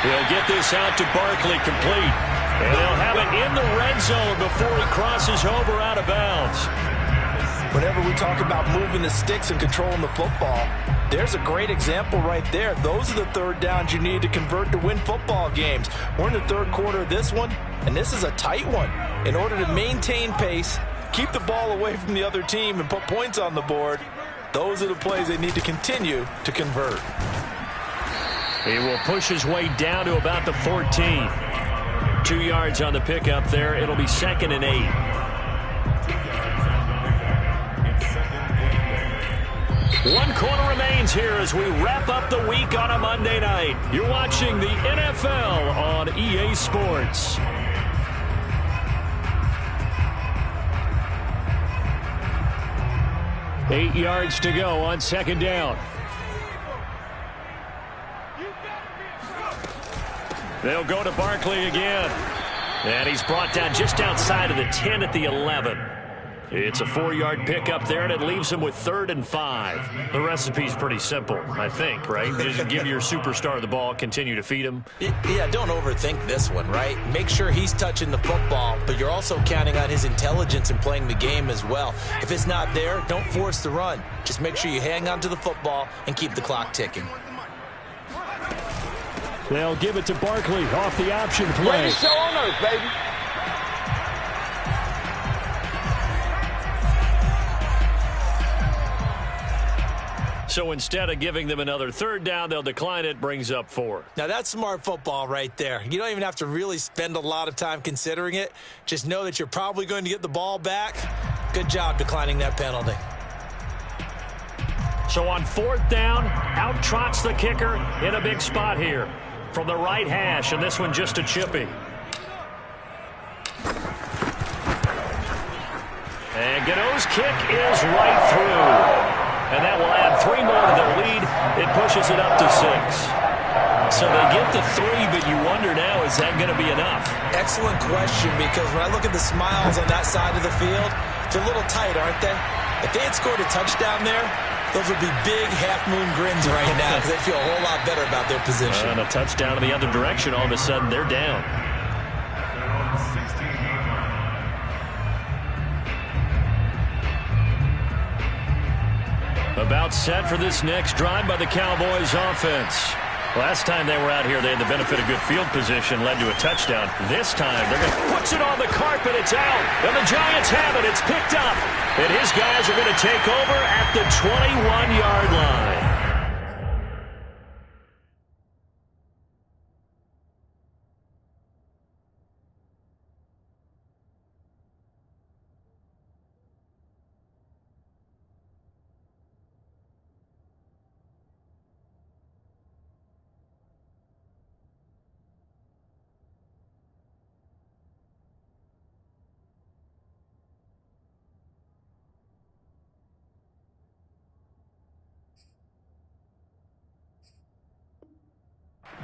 He'll get this out to Barkley complete. And they'll have it in the red zone before he crosses over out of bounds. Whenever we talk about moving the sticks and controlling the football, there's a great example right there. Those are the third downs you need to convert to win football games. We're in the third quarter of this one, and this is a tight one. In order to maintain pace, keep the ball away from the other team, and put points on the board, those are the plays they need to continue to convert. He will push his way down to about the 14. 2 yards on the pickup there. It'll be 2nd and 8. One quarter remains here as we wrap up the week on a Monday night. You're watching the NFL on EA Sports. Eight yards to go on 2nd down. They'll go to Barkley again. And he's brought down just outside of the 10 at the 11. It's a 4-yard pickup there, and it leaves him with 3rd and 5. The recipe's pretty simple, I think, right? Just give your superstar the ball, continue to feed him. Yeah, don't overthink this one, right? Make sure he's touching the football, but you're also counting on his intelligence in playing the game as well. If it's not there, don't force the run. Just make sure you hang on to the football and keep the clock ticking. They'll give it to Barkley off the option play. Greatest show on earth, baby. So instead of giving them another 3rd down, they'll decline it, brings up 4. Now, that's smart football right there. You don't even have to really spend a lot of time considering it. Just know that you're probably going to get the ball back. Good job declining that penalty. So on 4th down, out trots the kicker in a big spot here from the right hash, and this one just a chippy. And Gano's kick is right through. And that will add 3 more to their lead. It pushes it up to 6. So they get the 3, but you wonder now, is that going to be enough? Excellent question, because when I look at the smiles on that side of the field, they're a little tight, aren't they? If they had scored a touchdown there, those would be big half-moon grins right now because they feel a whole lot better about their position. And a touchdown in the other direction, all of a sudden they're down. About set for this next drive by the Cowboys offense. Last time they were out here, they had the benefit of good field position, led to a touchdown. This time, they're going to puts it on the carpet. It's out. And the Giants have it. It's picked up. And his guys are going to take over at the 21-yard line.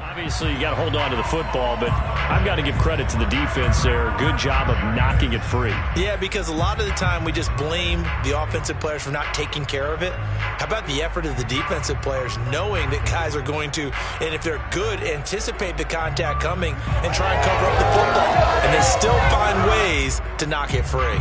Obviously, you got to hold on to the football, but I've got to give credit to the defense there. Good job of knocking it free. Yeah, because a lot of the time we just blame the offensive players for not taking care of it. How about the effort of the defensive players knowing that guys are going to, and if they're good, anticipate the contact coming and try and cover up the football. And they still find ways to knock it free.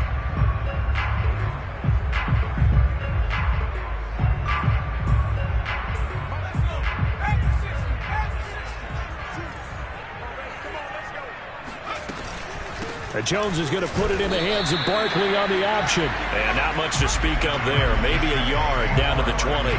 Jones is going to put it in the hands of Barkley on the option. And not much to speak of there. Maybe a yard down to the 20.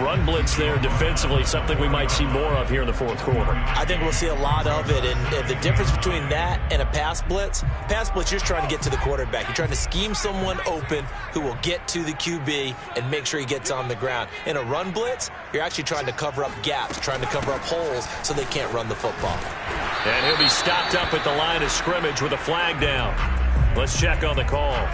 Run blitz there defensively, something we might see more of here in the fourth quarter. I think we'll see a lot of it, and the difference between that and a pass blitz, you're just trying to get to the quarterback. You're trying to scheme someone open who will get to the QB and make sure he gets on the ground. In a run blitz, you're actually trying to cover up gaps, trying to cover up holes so they can't run the football. And he'll be stopped up at the line of scrimmage with a flag down. Let's check on the call.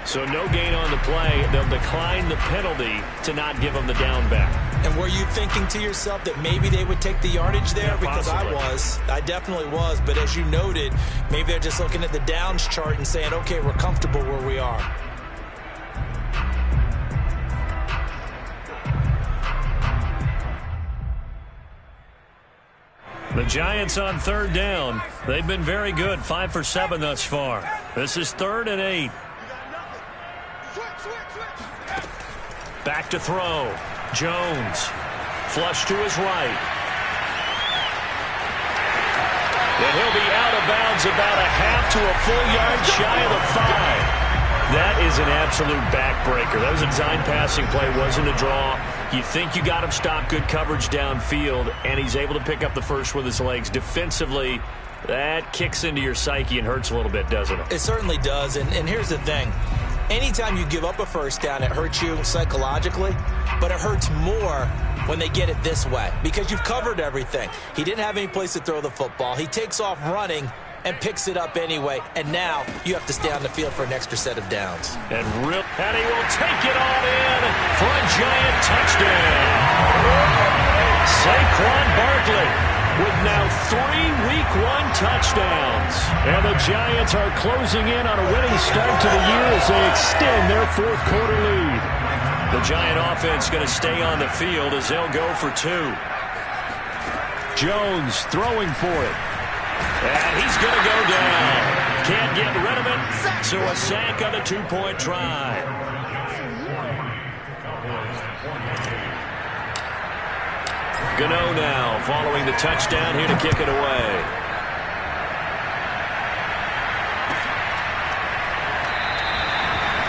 So no gain on the play. They'll decline the penalty to not give them the down back. And were you thinking to yourself that maybe they would take the yardage there? Yeah, because possibly. I definitely was. But as you noted, maybe they're just looking at the downs chart and saying, okay, we're comfortable where we are. The Giants on third down. They've been very good, 5 for 7 thus far. This is 3rd and 8. Back to throw. Jones. Flush to his right. And he'll be out of bounds about a half to a full yard shy of the 5. That is an absolute backbreaker. That was a design passing play, wasn't a draw. You think you got him stopped, good coverage downfield, and he's able to pick up the first with his legs. Defensively, that kicks into your psyche and hurts a little bit, doesn't it? It certainly does, and here's the thing. Anytime you give up a first down, it hurts you psychologically, but it hurts more when they get it this way because you've covered everything. He didn't have any place to throw the football. He takes off running and picks it up anyway, and now you have to stay on the field for an extra set of downs. And he will take it all in for a Giant touchdown. Saquon Barkley with now 3 Week 1 touchdowns. And the Giants are closing in on a winning start to the year as they extend their fourth quarter lead. The Giant offense going to stay on the field as they'll go for 2. Jones throwing for it. And he's going to go down. Can't get rid of it, so a sack on the 2-point try. Gano now following the touchdown here to kick it away.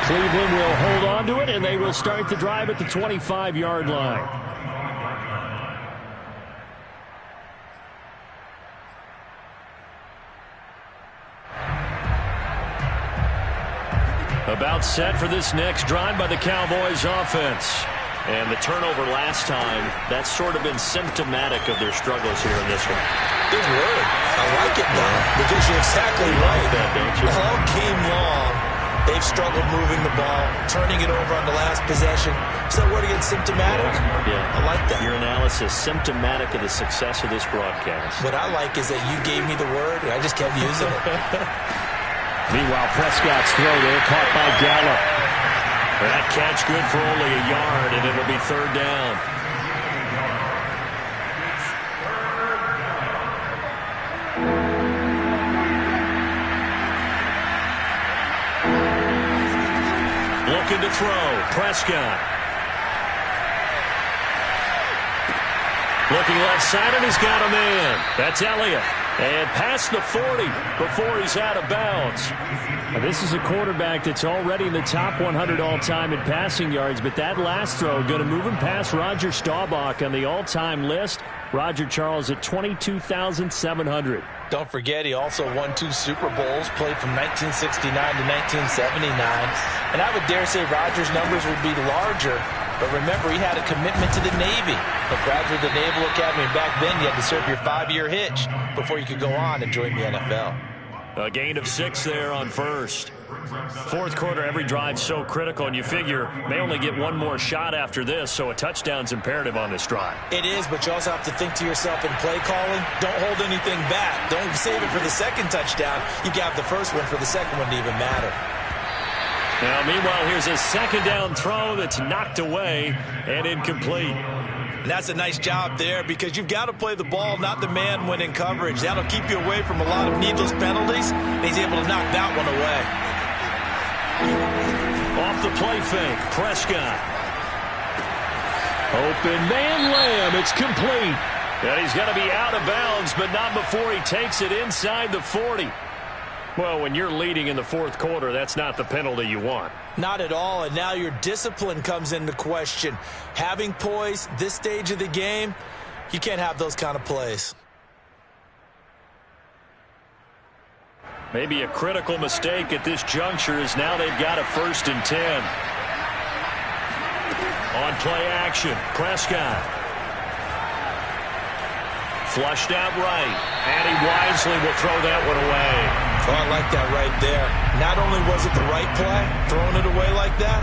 Cleveland will hold on to it, and they will start the drive at the 25-yard line. About set for this next drive by the Cowboys offense. And the turnover last time, that's sort of been symptomatic of their struggles here in this one. Good word. I like it, though, because you're exactly right. That, don't you? All game long, they they've struggled moving the ball, turning it over on the last possession. So word again, symptomatic? Yeah. I like that. Your analysis, symptomatic of the success of this broadcast. What I like is that you gave me the word, and I just kept using it. Meanwhile, Prescott's throw there, caught by Gallup. That catch good for only a yard, and it'll be third down. Looking to throw, Prescott. Looking left side, and he's got a man. That's Elliott. And past the 40 before he's out of bounds. Now, this is a quarterback that's already in the top 100 all-time in passing yards, but that last throw going to move him past Roger Staubach on the all-time list. Roger Charles at 22,700. Don't forget, he also won 2 Super Bowls, played from 1969 to 1979. And I would dare say Rodgers' numbers would be larger. But remember, he had a commitment to the Navy. A graduate of the Naval Academy. And back then, you had to serve your 5-year hitch before you could go on and join the NFL. A gain of 6 there on first. Fourth quarter, every drive's so critical, and you figure may only get one more shot after this, so a touchdown's imperative on this drive. It is, but you also have to think to yourself in play calling, don't hold anything back. Don't save it for the second touchdown. You got the first one for the second one to even matter. Now, meanwhile, here's a second down throw that's knocked away and incomplete. And that's a nice job there because you've got to play the ball, not the man when in coverage. That'll keep you away from a lot of needless penalties, and he's able to knock that one away. Off the play fake, Prescott. Open man, Lamb. It's complete. And he's going to be out of bounds, but not before he takes it inside the 40. Well, when you're leading in the fourth quarter, that's not the penalty you want. Not at all, and now your discipline comes into question. Having poise this stage of the game, you can't have those kind of plays. Maybe a critical mistake at this juncture is now they've got a 1st and 10. On play action, Prescott. Flushed out right, and he wisely will throw that one away. Oh, I like that right there. Not only was it the right play, throwing it away like that,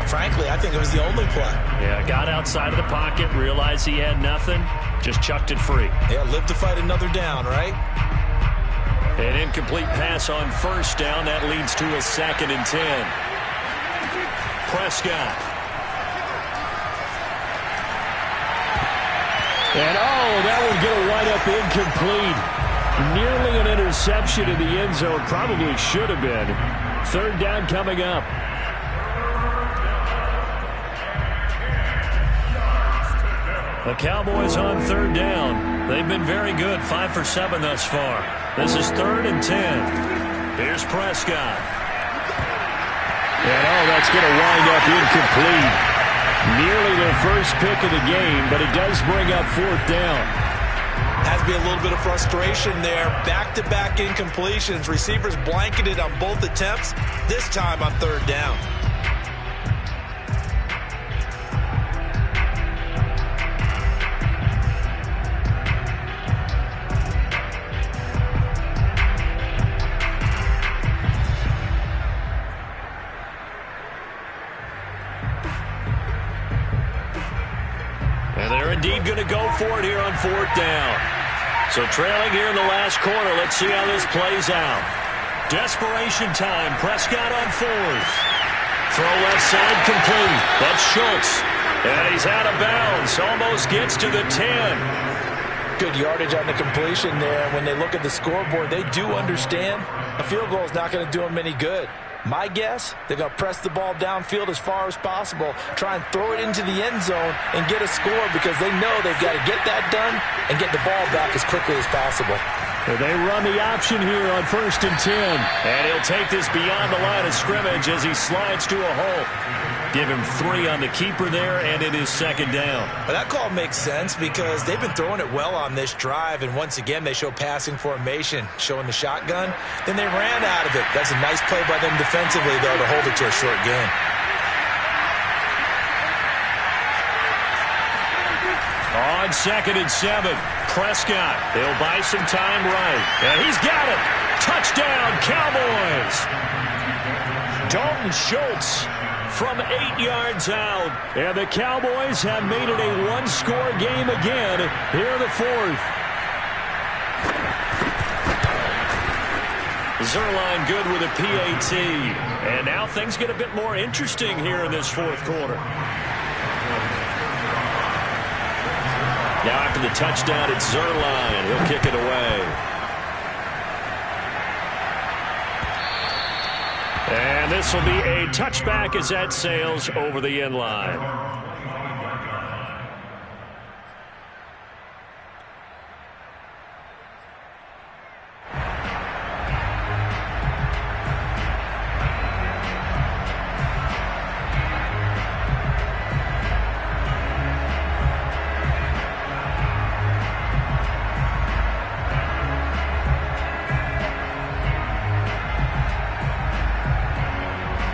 frankly, I think it was the only play. Yeah, got outside of the pocket, realized he had nothing, just chucked it free. Yeah, live to fight another down, right? An incomplete pass on first down. That leads to a 2nd and 10. Prescott. And, that one's going to wind up incomplete. Nearly an interception in the end zone. Probably should have been. 3rd down coming up. The Cowboys on 3rd down. They've been very good, 5 for 7 thus far. This is 3rd and 10. Here's Prescott. And, that's going to wind up incomplete. Nearly their first pick of the game, but it does bring up 4th down. Has to be a little bit of frustration there. Back-to-back incompletions. Receivers blanketed on both attempts, this time on 3rd down. And they're indeed going to go for it here on 4th down. So trailing here in the last quarter, let's see how this plays out. Desperation time, Prescott on 4th. Throw left side complete. That's Schultz. And he's out of bounds, almost gets to the 10. Good yardage on the completion there. When they look at the scoreboard, they do understand a field goal is not going to do them any good. My guess, they're going to press the ball downfield as far as possible, try and throw it into the end zone and get a score because they know they've got to get that done and get the ball back as quickly as possible. They run the option here on 1st and 10. And he'll take this beyond the line of scrimmage as he slides to a halt. Give him 3 on the keeper there, and it is 2nd down. But that call makes sense because they've been throwing it well on this drive, and once again they show passing formation, showing the shotgun. Then they ran out of it. That's a nice play by them defensively, though, to hold it to a short game. On 2nd and 7, Prescott. They'll buy some time right. And he's got it. Touchdown, Cowboys. Dalton Schultz from 8 yards out. And the Cowboys have made it a one-score game again here in the fourth. Zerline good with a PAT. And now things get a bit more interesting here in this fourth quarter. Now after the touchdown, it's Zerline. He'll kick it away. And this will be a touchback as that sails over the end line.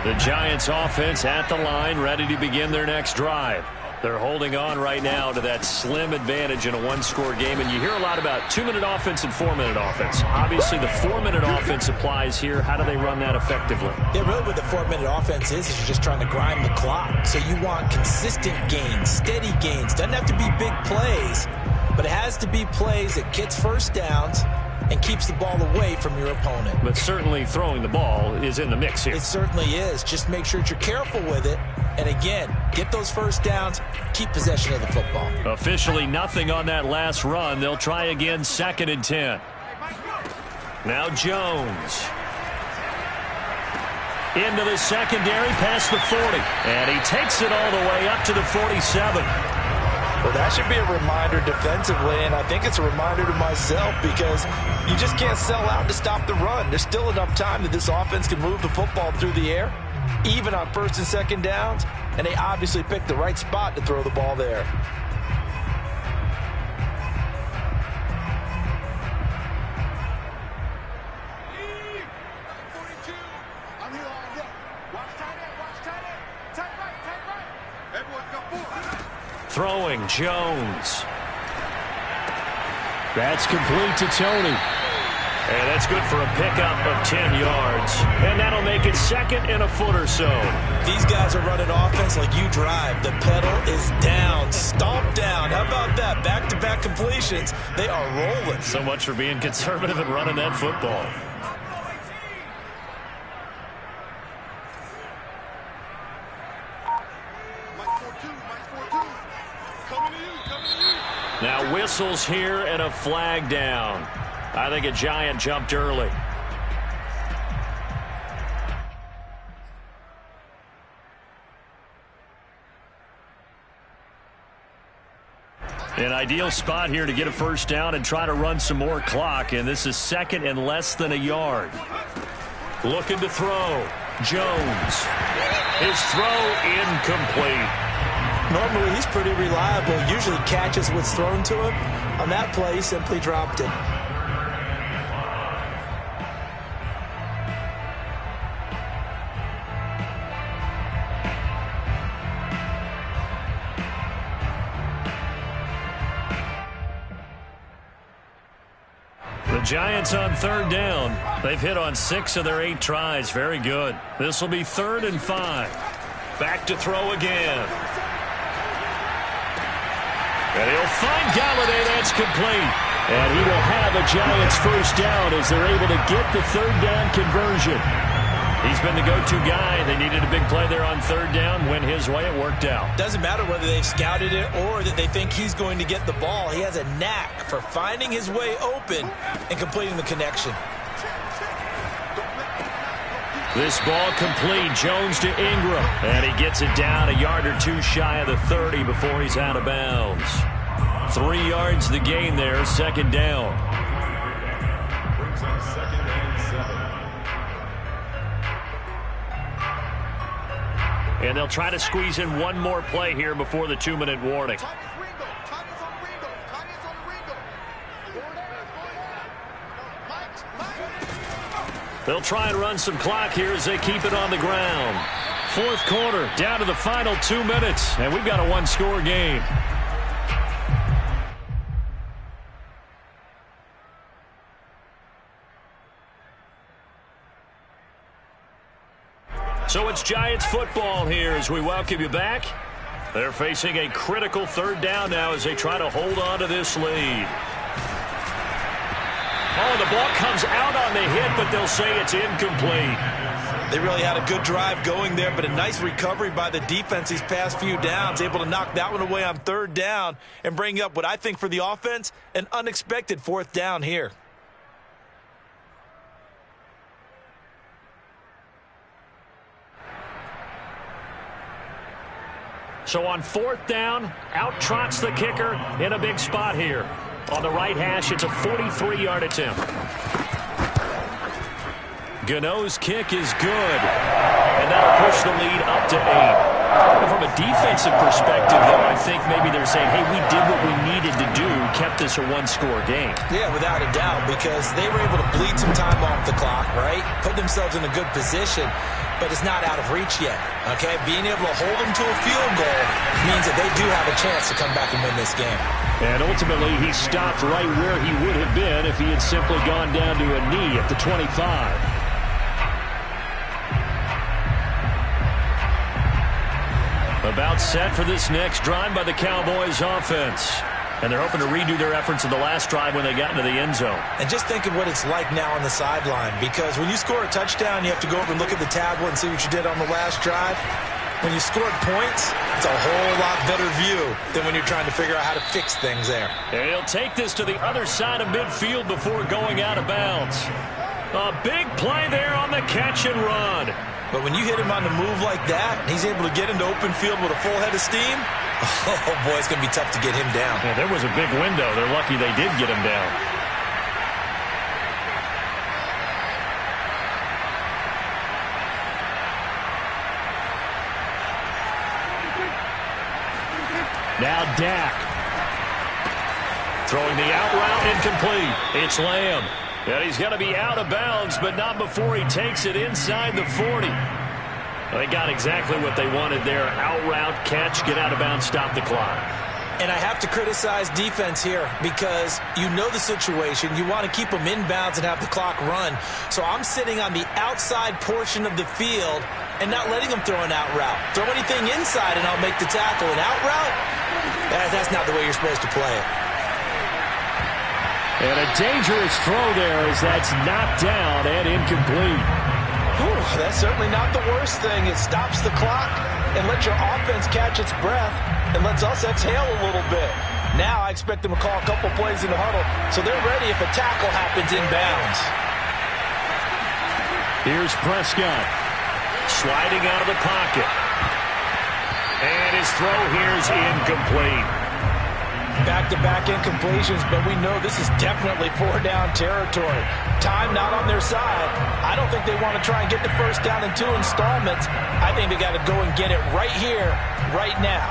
The Giants offense at the line, ready to begin their next drive. They're holding on right now to that slim advantage in a one-score game. And you hear a lot about 2-minute offense and 4-minute offense. Obviously, the 4-minute offense applies here. How do they run that effectively? Yeah, really what the 4-minute offense is you're just trying to grind the clock. So you want consistent gains, steady gains. Doesn't have to be big plays, but it has to be plays that gets first downs and keeps the ball away from your opponent. But certainly throwing the ball is in the mix here. It certainly is. Just make sure that you're careful with it. And again, get those first downs, keep possession of the football. Officially nothing on that last run. They'll try again, 2nd and 10. Now Jones. Into the secondary, past the 40. And he takes it all the way up to the 47. Well, that should be a reminder defensively, and I think it's a reminder to myself because you just can't sell out to stop the run. There's still enough time that this offense can move the football through the air, even on 1st and 2nd downs, and they obviously picked the right spot to throw the ball there. Throwing, Jones. That's complete to Tony. And that's good for a pickup of 10 yards. And that'll make it 2nd and a foot or so. These guys are running offense like you drive. The pedal is down, stomp down. How about that? Back-to-back completions. They are rolling. So much for being conservative and running that football. Now whistles here and a flag down. I think a Giant jumped early. An ideal spot here to get a first down and try to run some more clock, and this is 2nd and less than a yard. Looking to throw. Jones. His throw incomplete. Normally, he's pretty reliable. Usually catches what's thrown to him. On that play, he simply dropped it. The Giants on 3rd down. They've hit on 6 of their 8 tries. Very good. This will be 3rd and 5. Back to throw again. And he'll find Galladay. That's complete. And he will have a Giants first down as they're able to get the 3rd down conversion. He's been the go-to guy. They needed a big play there on 3rd down. Went his way. It worked out. Doesn't matter whether they've scouted it or that they think he's going to get the ball. He has a knack for finding his way open and completing the connection. This ball complete. Jones to Ingram. And he gets it down a yard or 2 shy of the 30 before he's out of bounds. 3 yards the gain there, 2nd down. Brings up 2nd and 7. And they'll try to squeeze in one more play here before the 2-minute warning. They'll try and run some clock here as they keep it on the ground. 4th quarter, down to the final 2 minutes, and we've got a one-score game. it's Giants football here as we welcome you back. They're facing a critical third down now as they try to hold on to this lead. Oh, the ball comes out on the hit, but they'll say it's incomplete. They really had a good drive going there, but a nice recovery by the defense these past few downs, able to knock that one away on third down and bring up what I think for the offense, an unexpected fourth down here. So on fourth down, out trots the kicker in a big spot here. On the right hash, it's a 43-yard attempt. Gano's kick is good, and that'll push the lead up to 8. And from a defensive perspective, though, I think maybe they're saying, hey, we did what we needed to do, kept this a one-score game. Yeah, without a doubt, because they were able to bleed some time off the clock, right? Put themselves in a good position, but it's not out of reach yet, okay? Being able to hold them to a field goal means that they do have a chance to come back and win this game. And ultimately, he stopped right where he would have been if he had simply gone down to a knee at the 25. About set for this next drive by the Cowboys offense. And they're hoping to redo their efforts in the last drive when they got into the end zone. And just think of what it's like now on the sideline, because when you score a touchdown, you have to go over and look at the tablet and see what you did on the last drive. When you scored points, it's a whole lot better view than when you're trying to figure out how to fix things there. And he'll take this to the other side of midfield before going out of bounds. A big play there on the catch and run. But when you hit him on the move like that, and he's able to get into open field with a full head of steam, oh boy, it's going to be tough to get him down. Yeah, there was a big window. They're lucky they did get him down. Now Dak. Throwing the out route incomplete. It's Lamb. And he's going to be out of bounds, but not before he takes it inside the 40. They got exactly what they wanted there. Out route, catch, get out of bounds, stop the clock. And I have to criticize defense here because you know the situation. You want to keep them in bounds and have the clock run. So I'm sitting on the outside portion of the field and not letting them throw an out route. Throw anything inside and I'll make the tackle. An out route? That's not the way you're supposed to play it. And a dangerous throw there as that's knocked down and incomplete. Whew, that's certainly not the worst thing. It stops the clock and lets your offense catch its breath and lets us exhale a little bit. Now I expect them to call a couple plays in the huddle so they're ready if a tackle happens in bounds. Here's Prescott. Sliding out of the pocket. And his throw here's incomplete. Back-to-back incompletions, but we know this is definitely four-down territory. Time not on their side. I don't think they want to try and get the first down in 2 installments. I think they got to go and get it right here, right now.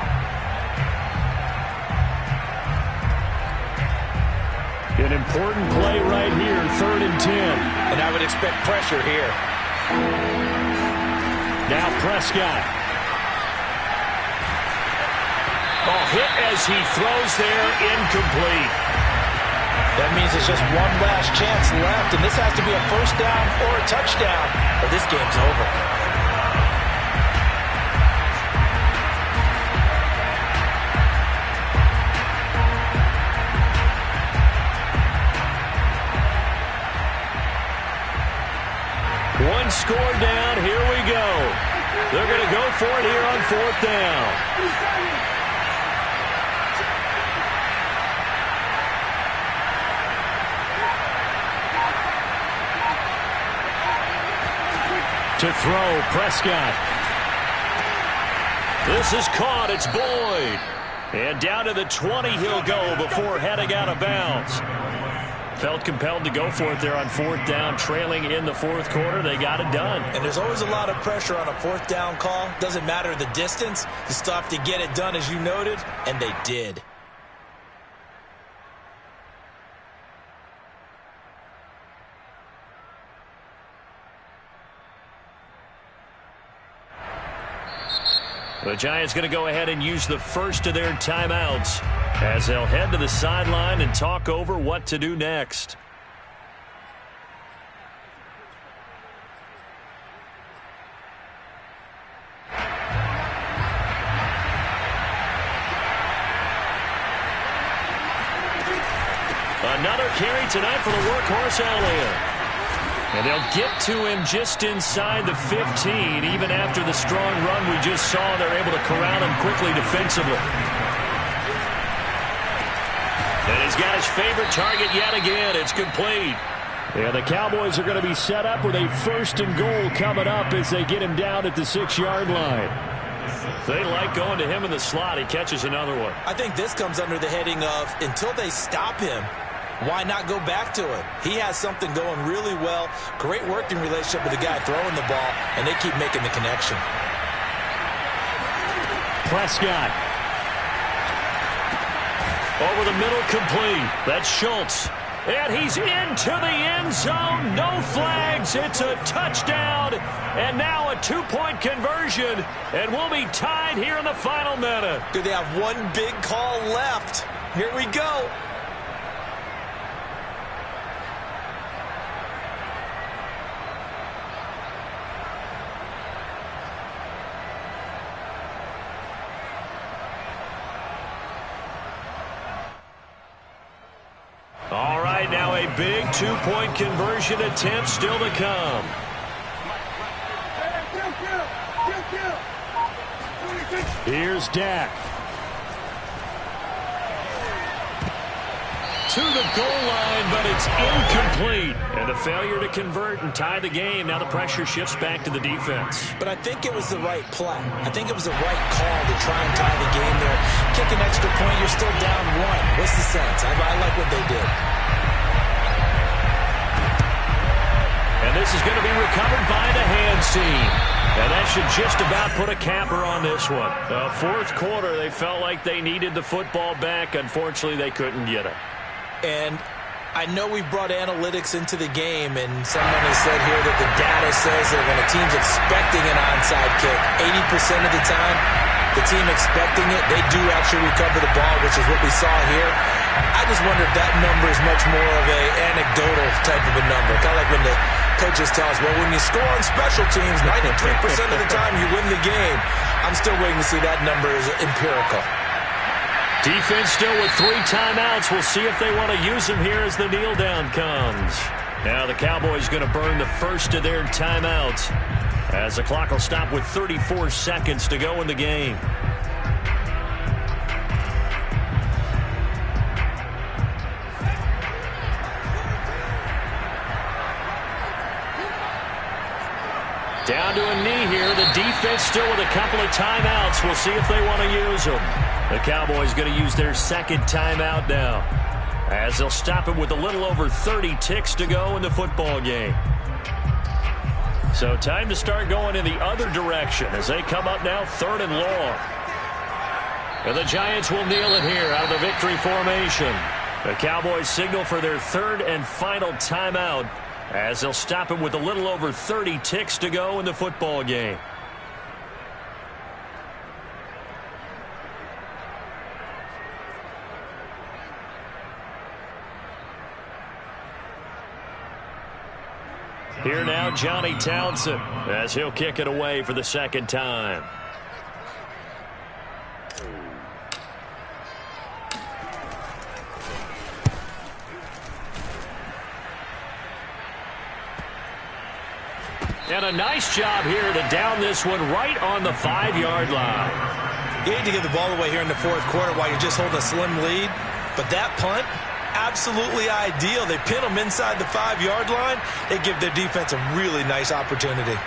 An important play right here, 3rd and 10. And I would expect pressure here. Now Prescott. Ball hit as he throws there, incomplete. That means it's just one last chance left, and this has to be a first down or a touchdown, or this game's over. One score down, here we go. They're going to go for it here on 4th down. To throw, Prescott. This is caught. It's Boyd. And down to the 20 he'll go before heading out of bounds. Felt compelled to go for it there on 4th down, trailing in the 4th quarter. They got it done. And there's always a lot of pressure on a 4th down call. Doesn't matter the distance. You still have to get it done, as you noted, and they did. The Giants going to go ahead and use the first of their timeouts as they'll head to the sideline and talk over what to do next. Another carry tonight for the workhorse Elliott. And they'll get to him just inside the 15. Even after the strong run we just saw, they're able to corral him quickly defensively. And he's got his favorite target yet again. It's complete. Yeah, the Cowboys are going to be set up with a 1st and goal coming up as they get him down at the 6-yard line. They like going to him in the slot. He catches another one. I think this comes under the heading of until they stop him, why not go back to him? He has something going really well. Great working relationship with the guy throwing the ball, and they keep making the connection. Prescott. Over the middle, complete. That's Schultz. And he's into the end zone. No flags. It's a touchdown. And now a 2-point conversion. And we'll be tied here in the final minute. Do they have one big call left? Here we go. All right, now a big 2-point conversion attempt still to come. Here's Dak. To the goal line, but it's incomplete. And a failure to convert and tie the game. Now the pressure shifts back to the defense. But I think it was the right play. I think it was the right call to try and tie the game there. Kick an extra point, you're still down 1. What's the sense? I like what they did. And this is going to be recovered by the hand team. And that should just about put a capper on this one. Fourth quarter, they felt like they needed the football back. Unfortunately, they couldn't get it. And I know we brought analytics into the game, and someone has said here that the data says that when a team's expecting an onside kick, 80% of the time, the team expecting it, they do actually recover the ball, which is what we saw here. I just wonder if that number is much more of an anecdotal type of a number. Kind of like when the coaches tell us, well, when you score on special teams, 93% of the time you win the game. I'm still waiting to see that number is empirical. Defense still with 3 timeouts. We'll see if they want to use them here as the kneel down comes. Now the Cowboys going to burn the first of their timeouts as the clock will stop with 34 seconds to go in the game. Down to a knee here. The defense still with a couple of timeouts. We'll see if they want to use them. The Cowboys going to use their second timeout now as they'll stop it with a little over 30 ticks to go in the football game. So time to start going in the other direction as they come up now 3rd and long. And the Giants will kneel it here out of the victory formation. The Cowboys signal for their 3rd and final timeout as they'll stop it with a little over 30 ticks to go in the football game. Here now, Johnny Townsend, as he'll kick it away for the second time. And a nice job here to down this one right on the 5-yard line. You need to give the ball away here in the 4th quarter while you're just holding a slim lead. But that punt, absolutely ideal. They pin them inside the 5-yard line. They give their defense a really nice opportunity.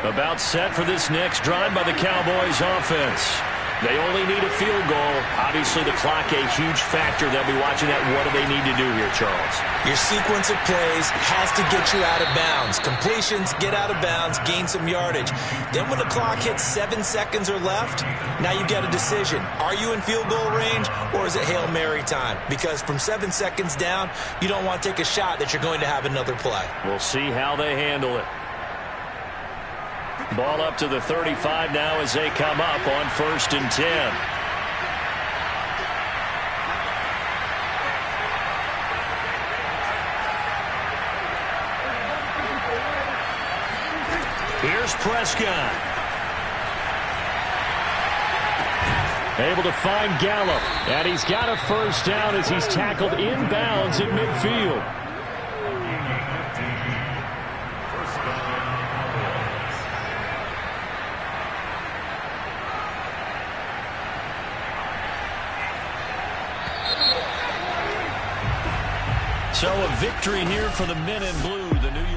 About set for this next drive by the Cowboys offense. They only need a field goal. Obviously, the clock a huge factor. They'll be watching that. What do they need to do here, Charles? Your sequence of plays has to get you out of bounds. Completions, get out of bounds, gain some yardage. Then when the clock hits 7 seconds or left, now you get a decision. Are you in field goal range, or is it Hail Mary time? Because from 7 seconds down, you don't want to take a shot that you're going to have another play. We'll see how they handle it. Ball up to the 35 now as they come up on 1st and 10. Here's Prescott. Able to find Gallup. And he's got a first down as he's tackled inbounds at midfield. So a victory here for the men in blue. The New